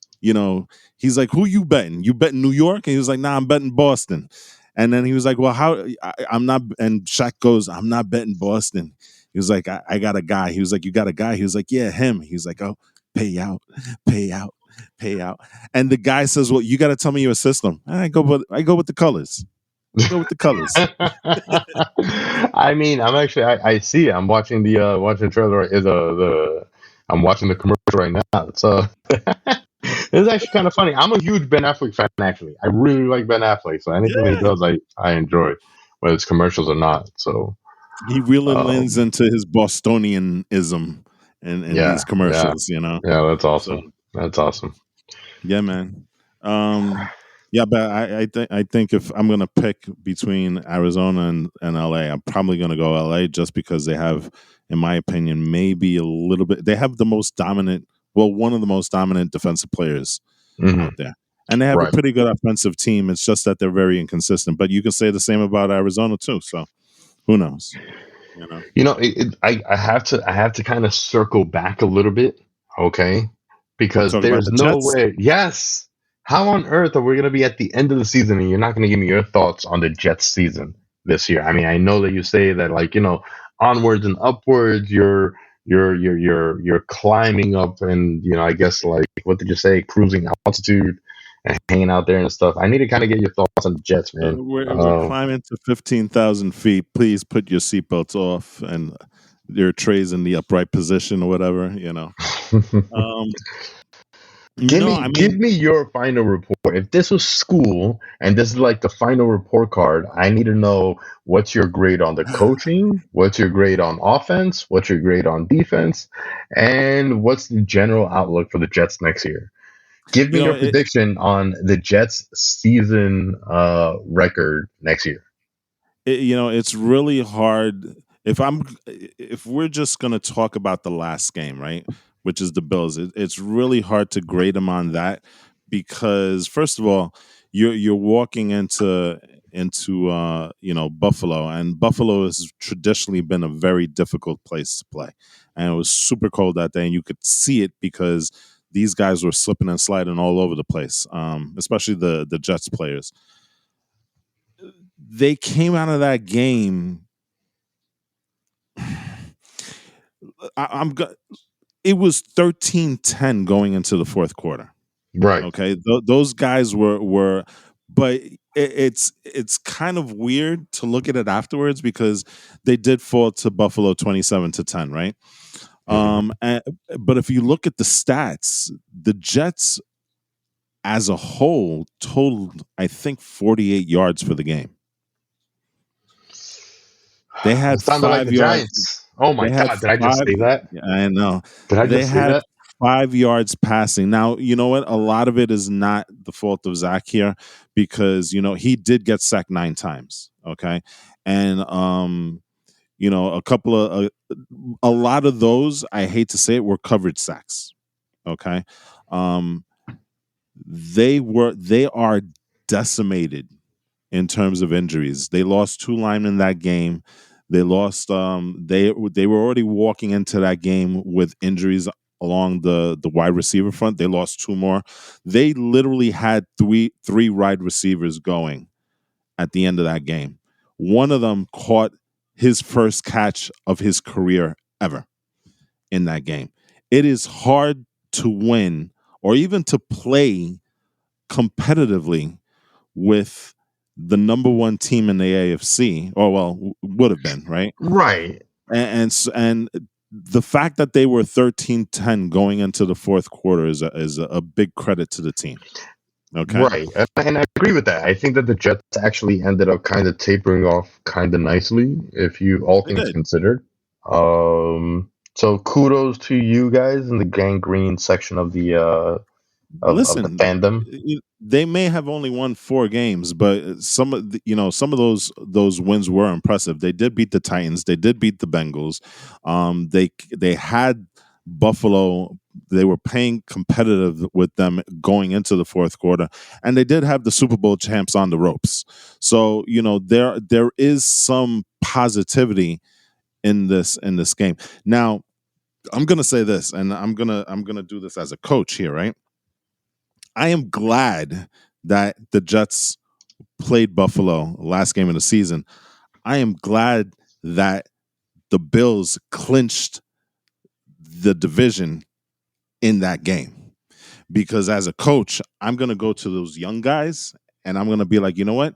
he's like, "Who you betting? You betting New York?" And he was like, "Nah, I'm betting Boston." And then he was like, "Well, I'm not." And Shaq goes, "I'm not betting Boston." He was like, I got a guy." He was like, "You got a guy?" He was like, "Yeah, him." He was like, "Oh, pay out, pay out, pay out." And the guy says, "Well, you got to tell me your system." I go with the colors. I go with the colors.
I mean, I see it. I'm watching the trailer. Is the I'm watching the commercial right now. So it's actually kind of funny. I'm a huge Ben Affleck fan. Actually, I really like Ben Affleck. So anything he
Yeah.
does, I enjoy, whether it's commercials or not. So
He really leans
um,
into his Bostonianism in
yeah,
these
yeah,
commercials.
yeah. That's
So
awesome. That's awesome.
yeah, man. Yeah, but I think if I'm gonna pick between Arizona and LA, I'm probably gonna go LA just because they have, in my opinion, maybe a little bit. They have the most dominant, well, one of the most dominant defensive players
Hmm.
out there, and they have a
Right.
pretty good offensive team. It's just that they're very inconsistent. But you can say the same about Arizona too. So who knows? You know.
I have to kind of circle back a little bit, okay? Because
Talk about
there's
the
no
Jets.
way. Yes. How on earth are we going to be at the end of the season and you're not going to give me your thoughts on the Jets season this year? I mean, I know that you say that like, onwards and upwards, you're climbing up and, I guess like what did you say, cruising altitude and hanging out there and stuff. I need to kind of get your thoughts on the Jets, man.
We're climbing to 15,000 feet. Please put your seatbelts off and your trays in the upright position or whatever. Um, no, I
Give
mean,
me your final report. If this was school and this is like the final report card, I need to know what's your grade on the coaching, what's your grade on offense, what's your grade on defense, and what's the general outlook for the Jets next year. Give
you
me
know,
your
it,
prediction on the Jets season record next year.
it's really hard. If we're just gonna talk about the last game, right, which is the Bills, it's really hard to grade them on that because first of all, you're walking into Buffalo, and Buffalo has traditionally been a very difficult place to play, and it was super cold that day, and you could see it because these guys were slipping and sliding all over the place, especially the Jets players. They came out of that game. I'm go- It was 13-10 going into the fourth quarter.
Right.
Okay, those guys were, but it's kind of weird to look at it afterwards because they did fall to Buffalo 27-10, right?
Hmm.
But if you look at the stats, the Jets as a whole totaled, I think, 48 yards for the game. They
It
had
sounded like the
5 yards.
Giants. Oh my
They had
God. Did I just
five.
say that?
Yeah, I know.
Did I
They
just say
had
that?
5 yards passing. Now, you know what? A lot of it is not the fault of Zach here because, he did get sacked 9 times. Okay. And, a couple of, a lot of those, I hate to say it, were coverage sacks. Okay. Um, they are decimated in terms of injuries. They lost 2 linemen that game. They lost they were already walking into that game with injuries along the wide receiver front. They lost two more. They literally had three wide receivers going at the end of that game. One of them caught his first catch of his career ever in that game. It is hard to win or even to play competitively with the number one team in the AFC, or well, would have been, right?
Right.
And the fact that they were 13-10 going into the fourth quarter is a big credit to the team. Okay.
Right. And I agree with that. I think that the Jets actually ended up kind of tapering off kind of nicely, if you all
They
things
did.
considered. So kudos to you guys in the gangrene section of the of the
Listen,
fandom.
they may have only won 4 games, but some of those wins were impressive. They did beat the Titans. They did beat the Bengals. They had Buffalo. They were playing competitive with them going into the fourth quarter, and they did have the Super Bowl champs on the ropes. So there is some positivity in this game. Now, I'm gonna say this, and I'm gonna do this as a coach here, right? I am glad that the Jets played Buffalo last game of the season. I am glad that the Bills clinched the division in that game, because as a coach, I'm going to go to those young guys and I'm going to be like, you know what?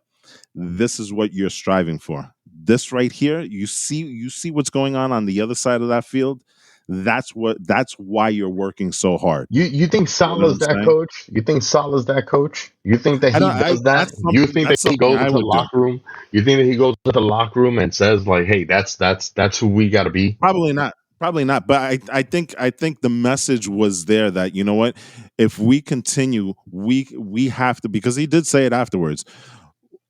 This is what you're striving for. This right here, you see what's going on the other side of that field. That's why you're working so hard.
You think
You know what
Salah's
I'm
that
saying?
coach? You think Salah's that coach? You think that
I
he
don't.
does that? You think that
That's
he
something
goes
I
into the
would do.
locker room? You think that he goes into the locker room and says like, "Hey, that's who we got to be"?
Probably not. Probably not. But I think the message was there that, you know what, if we continue, we have to, because he did say it afterwards.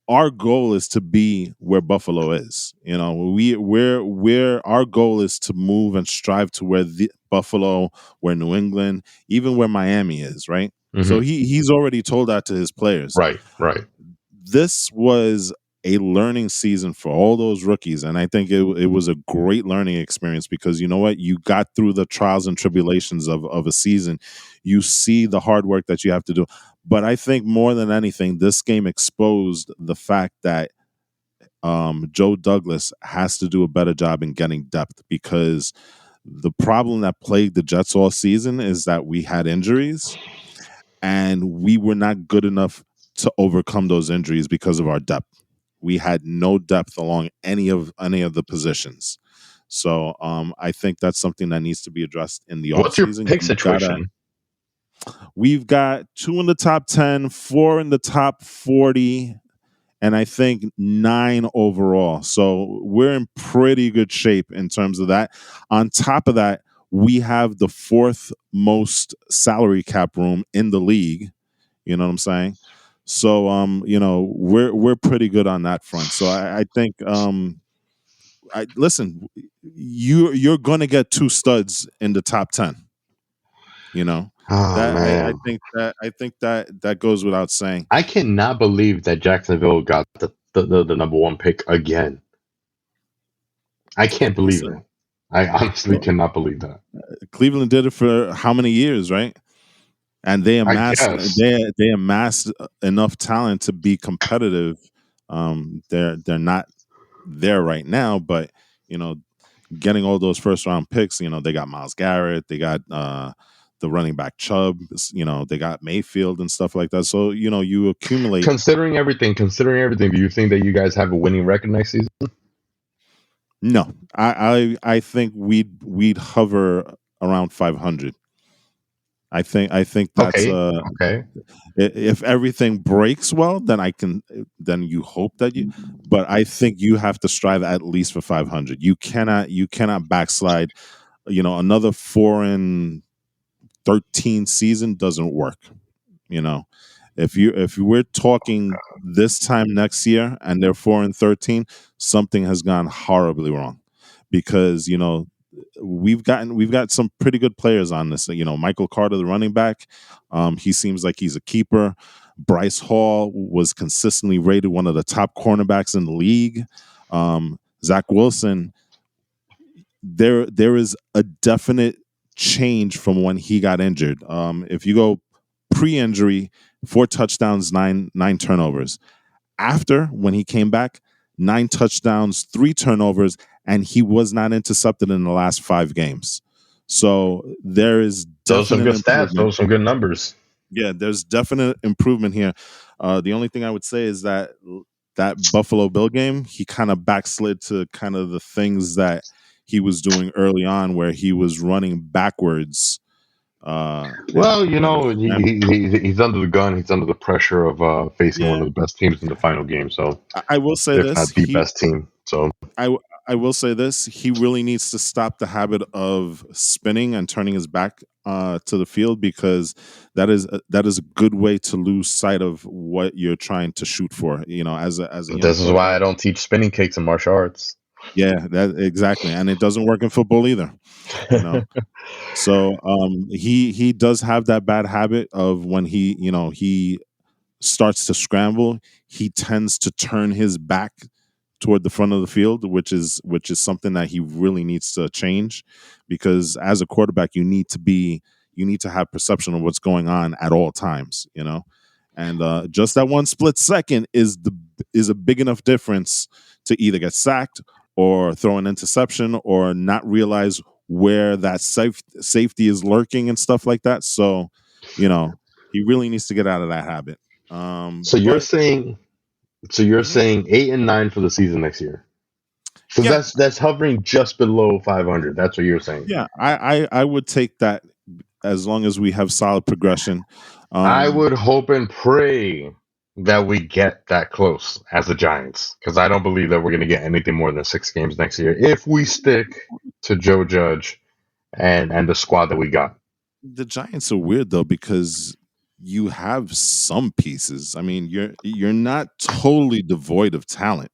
Our goal is to be where Buffalo is. We're our goal is to move and strive to where the Buffalo, where New England, even where Miami is, right? So
Hmm.
he's already told that to his players.
Right. Right.
This was a learning season for all those rookies, and I think it was a great learning experience, because you know what, you got through the trials and tribulations of a season. You see the hard work that you have to do, but I think more than anything, this game exposed the fact that Joe Douglas has to do a better job in getting depth, because the problem that plagued the Jets all season is that we had injuries and we were not good enough to overcome those injuries because of our depth. We had no depth along any of the positions. So I think that's something that needs to be addressed in the
What's your
offseason.
pick situation?
We've got 2 in the top 10, 4 in the top 40, and I think 9 overall. So we're in pretty good shape in terms of that. On top of that, we have the 4th most salary cap room in the league. You know what I'm saying? So we're pretty good on that front. So I think I listen, you're gonna get 2 studs in the top 10. You know?
Oh
That I
man,
think that goes without saying.
I cannot believe that Jacksonville got the number one pick again. I can't believe
Listen,
it. I honestly
well,
cannot believe that.
Cleveland did it for how many years, right? And they
I
amassed
guess.
they amassed enough talent to be competitive. They're not there right now, but you know, getting all those first round picks, they got Miles Garrett, they got the running back Chubb, they got Mayfield and stuff like that. So, you accumulate.
Considering everything, do you think that you guys have a winning record next season?
No, I think we'd hover around 500. I think that's
Okay. Okay.
if everything breaks well, then you hope that you, but I think you have to strive at least for 500. You cannot backslide. Another 4-13 season doesn't work. You know, if we're talking this time next year and they're 4-13, something has gone horribly wrong, because we've got some pretty good players on this. Michael Carter, the running back, he seems like he's a keeper. Bryce Hall was consistently rated one of the top cornerbacks in the league. Zach Wilson, there is a definite changed from when he got injured. If you go pre-injury, 4 touchdowns, nine turnovers. After, when he came back, 9 touchdowns, 3 turnovers, and he was not intercepted in the last 5 games. So there is
Those are some
definite
good stats.
improvement.
Those are some good numbers.
Yeah, there's definite improvement here. The only thing I would say is that Buffalo Bill game, he kind of backslid to kind of the things that he was doing early on, where he was running backwards.
Well,
And whether
he's under the gun. He's under the pressure of facing one
yeah,
of the best teams in the final game. So,
I will say
if
this:
not the best team. So,
I I will say this: he really needs to stop the habit of spinning and turning his back to the field, because that is a good way to lose sight of what you're trying to shoot for. As a young
this is why
quarterback.
I don't teach spinning kicks in martial arts.
Yeah, that exactly, and it doesn't work in football either. You know, so he does have that bad habit of when he starts to scramble, he tends to turn his back toward the front of the field, which is something that he really needs to change, because as a quarterback, you need to have perception of what's going on at all times, and just that one split second is a big enough difference to either get sacked or throw an interception or not realize where that safety is lurking and stuff like that. So, he really needs to get out of that habit.
So you're
But
saying, so you're
mhm.
saying 8-9 for the season next year. So
Yeah,
that's hovering just below 500. That's what you're saying.
yeah, I would take that as long as we have solid progression.
I
Um,
would hope and pray that we get that close as the Giants, because I don't believe that we're going to get anything more than 6 games next year if we stick to Joe Judge and the squad that we got.
the Giants are weird though, because you have some pieces. I mean, you're not totally devoid of talent.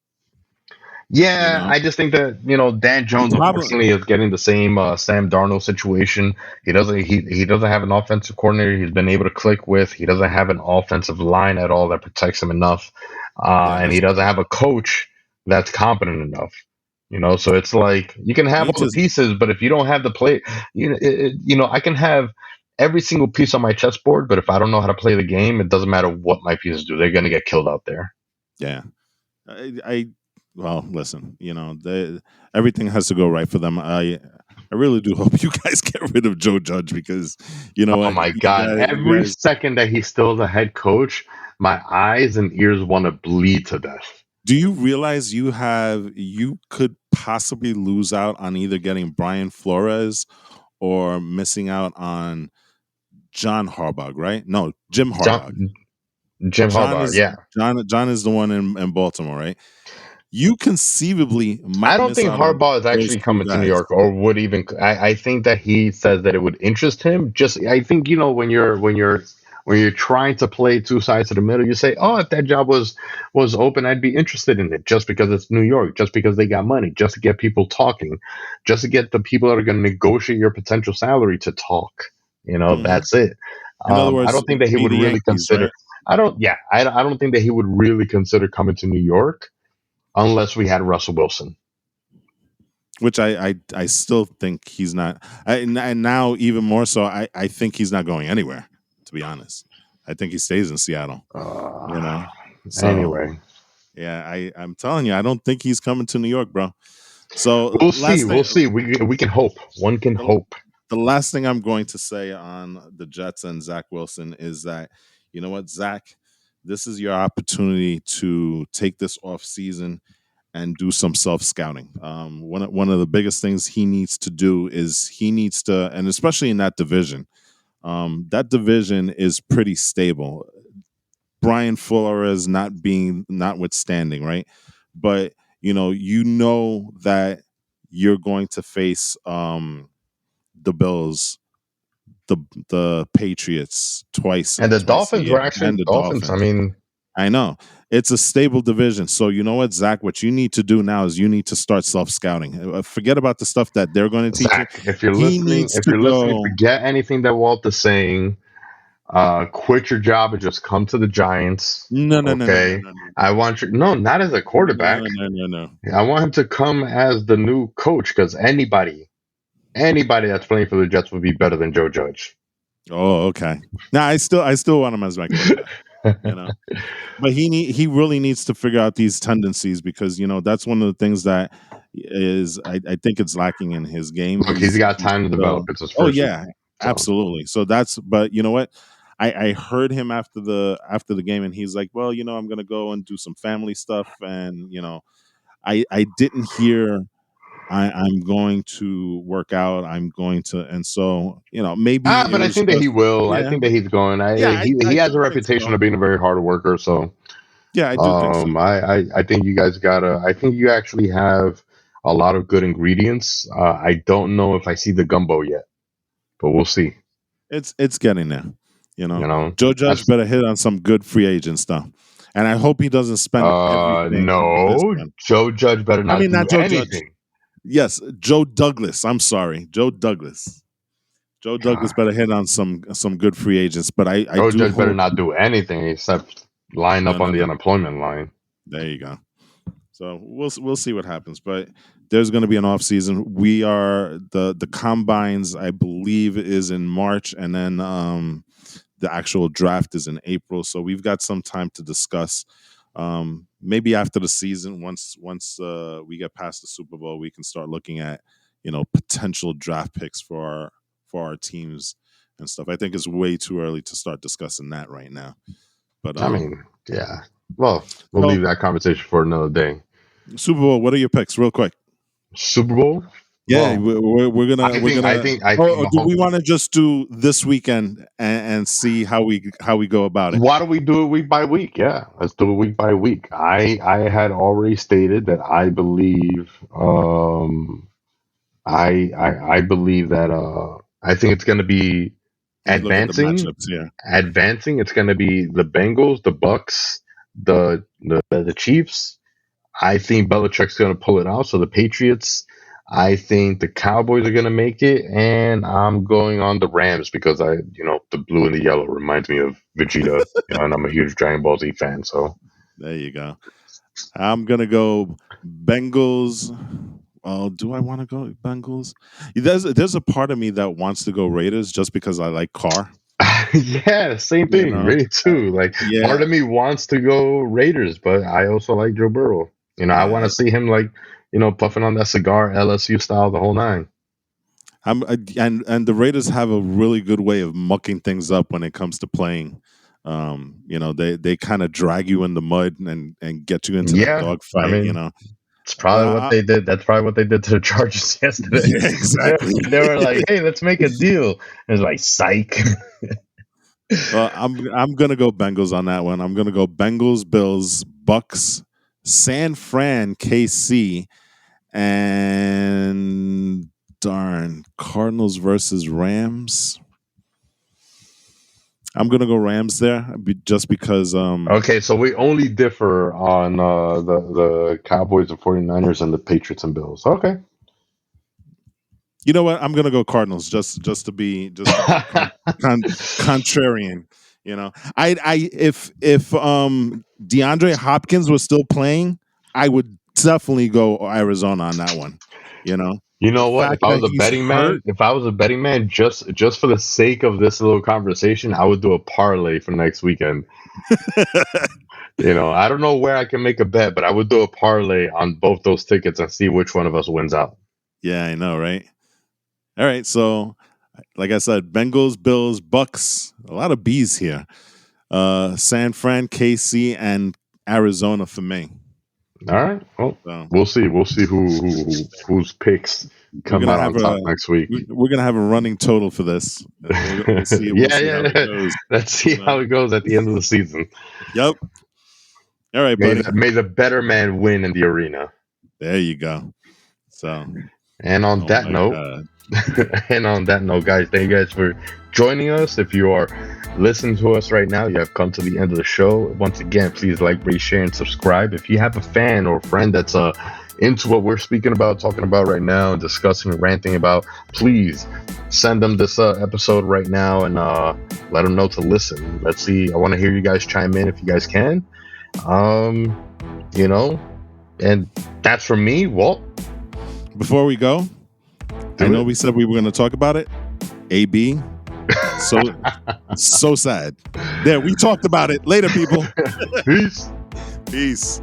You
Yeah,
know,
I just think that Dan
the
Jones
problem.
unfortunately is getting the same Sam Darnold situation. He doesn't have an offensive coordinator he's been able to click with. He doesn't have an offensive line at all that protects him enough,
Yeah,
and he
his
doesn't have a coach that's competent enough. So it's like you can
you
have
need
all the
to.
pieces, but if you don't have the play, I can have every single piece on my chessboard, but if I don't know how to play the game, it doesn't matter what my pieces do. They're gonna get killed out there.
Yeah, I well, listen, everything has to go right for them. I really do hope you guys get rid of Joe Judge, because you know
Oh
what,
my God.
you
Every
guys.
second that he's still the head coach, my eyes and ears want to bleed to death.
Do you realize you could possibly lose out on either getting Brian Flores or missing out on John Harbaugh, right? No, Jim Harbaugh.
John, Jim
John
Harbaugh,
is
yeah.
John is the one in Baltimore, right? You conceivably
I
might
don't
miss
think
out on
Harbaugh is
those
actually
two
coming to New
guys.
York or would even. I think that he says that it would interest him. Just I think when you're trying to play two sides of the middle, you say, "Oh, if that job was open, I'd be interested in it." Just because it's New York, just because they got money, just to get people talking, just to get the people that are going to negotiate your potential salary to talk.
Hmm.
That's it.
In other
I
words,
don't think that he
be
would
the
really
Yankees,
consider.
right?
I don't. Yeah, I don't think that he would really consider coming to New York unless we had Russell Wilson.
Which I still think he's not. And now even more so, I think he's not going anywhere. To be honest, I think he stays in Seattle. You
Uh,
know, so
anyway,
yeah, I'm telling you, I don't think he's coming to New York, bro. So
we'll see.
last
We'll
thing,
see. We can hope. One can
the,
hope.
the last thing I'm going to say on the Jets and Zach Wilson is that, you know what, Zach, this is your opportunity to take this off season and do some self scouting. One of the biggest things he needs to do is he needs to, and especially in that division is pretty stable. Brian Flores not being notwithstanding, right? But that you're going to face the Bills, the the Patriots
And the
twice a
Dolphins
year,
were actually
and the
Dolphins. I
Dolphins.
mean,
I know it's a stable division. So you know what, Zach? What you need to do now is you need to start self scouting. Forget about the stuff that they're going to teach you.
Zach, if you're
He
listening,
needs to go.
forget anything that Walt is saying. Quit your job and just come to the Giants.
No, no, no, no, no,
Okay.
no, no,
I want you. No, not as a quarterback.
no, no, no, no.
I want him to come as the new coach because anybody Anybody that's playing for the Jets would be better than Joe Judge.
Oh, okay. Now I still want him as my quarterback. You know, but he really needs to figure out these tendencies because that's one of the things that is I think it's lacking in his game.
Look, he's got
He's
time to develop.
still,
It's his
oh
first year.
yeah,
So
absolutely. So that's but you know what? I heard him after the game and he's like, well, I'm gonna go and do some family stuff and I didn't hear I'm going to work out. I'm going to, and so maybe it
but I
was
think that he
just
will. I
yeah,
think that he's going.
yeah.
He
I
has a
do think
reputation
so.
of being a very hard worker. So
Yeah, I do think so.
I think you guys gotta. I think you actually have a lot of good ingredients. I don't know if I see the gumbo yet, but we'll see.
It's getting there.
You know,
Joe Judge
that's
better hit on some good free agent stuff, and I hope he doesn't spend everything this
no.
one.
Joe Judge better
I
not
mean,
do
not Joe Judge.
anything.
Yes, Joe Douglas. I'm sorry, Joe Douglas. Joe Douglas
God,
better hit on some good free agents, but I
Joe
do
Judge better
hope.
not do anything except line
No,
up
no,
on the
no.
unemployment line.
There you go. So we'll see what happens, but there's going to be an off season. We are the combines, I believe, is in March, and then the actual draft is in April. So we've got some time to discuss. Maybe after the season, once we get past the Super Bowl, we can start looking at potential draft picks for our teams and stuff. I think it's way too early to start discussing that right now. But
I mean, yeah. Well, we'll
so
leave that conversation for another day.
Super Bowl, what are your picks, real quick?
Super Bowl.
Yeah,
Well,
we're gonna
I think
or do we want to just do this weekend and see how we go about it?
why don't we do it week by week? Yeah, let's do it week by week. I had already stated that I believe I believe that I think it's going to be
Let me look at the
advancing
matchups here.
advancing. It's going to be the Bengals, the Bucks, the Chiefs. I think Belichick's going to pull it out. So the Patriots. I think the Cowboys are going to make it, and I'm going on the Rams because the blue and the yellow reminds me of Vegeta, and I'm a huge Dragon Ball Z fan. So
There you go. I'm gonna go Bengals. Oh, do I want to go Bengals? There's a part of me that wants to go Raiders just because I like Carr.
yeah, same
You
thing,
know,
really too. Like part
yeah,
of me wants to go Raiders, but I also like Joe Burrow. I want
yeah.
to see him puffing on that cigar, LSU style, the whole nine.
And the Raiders have a really good way of mucking things up when it comes to playing. They kind of drag you in the mud and get you into that
Yeah, I
dogfight.
mean, it's
But
probably what they did. That's probably what they did to the Chargers yesterday.
yeah, exactly.
They were like, "Hey, let's make a deal." And it's like, "Psych."
Well, I'm gonna go Bengals on that one. I'm gonna go Bengals, Bills, Bucks, San Fran, KC, and darn Cardinals versus Rams. I'm gonna go Rams there, just because.
Okay, so we only differ on the Cowboys and 49ers and the Patriots and Bills. Okay.
You know what? I'm gonna go Cardinals just to be contrarian. I if DeAndre Hopkins was still playing, I would definitely go Arizona on that one.
You
The
know what? If
fact
I
that
was a
he's
betting man,
hurt.
just for the sake of this little conversation, I would do a parlay for next weekend. I don't know where I can make a bet, but I would do a parlay on both those tickets and see which one of us wins out.
Yeah, I know, right? All right, so like I said, Bengals, Bills, Bucks, a lot of B's here. San Fran, KC, and Arizona for me.
All right. Well,
So
we'll see. We'll see whose picks
we're
come
gonna
out
have
on top next week.
we're gonna have a running total for this. We'll see. We'll
Yeah,
see how it
yeah.
goes.
Let's see
You know?
how it goes at the end of the season.
Yep. All right, buddy.
May the better man win in the arena.
There you go. So,
And on
oh
that
my
note,
god.
guys, thank you guys for joining us. If you are listening to us right now, you have come to the end of the show. Once again, please like, rate, share, and subscribe. If you have a fan or friend that's into what we're talking about right now, discussing, ranting about, please send them this episode right now and let them know to listen. Let's see. I want to hear you guys chime in if you guys can. And that's from me, Walt.
Before we go, I know we said we were going to talk about it. AB. So sad. There, we talked about it. Later, people.
Peace.
Peace.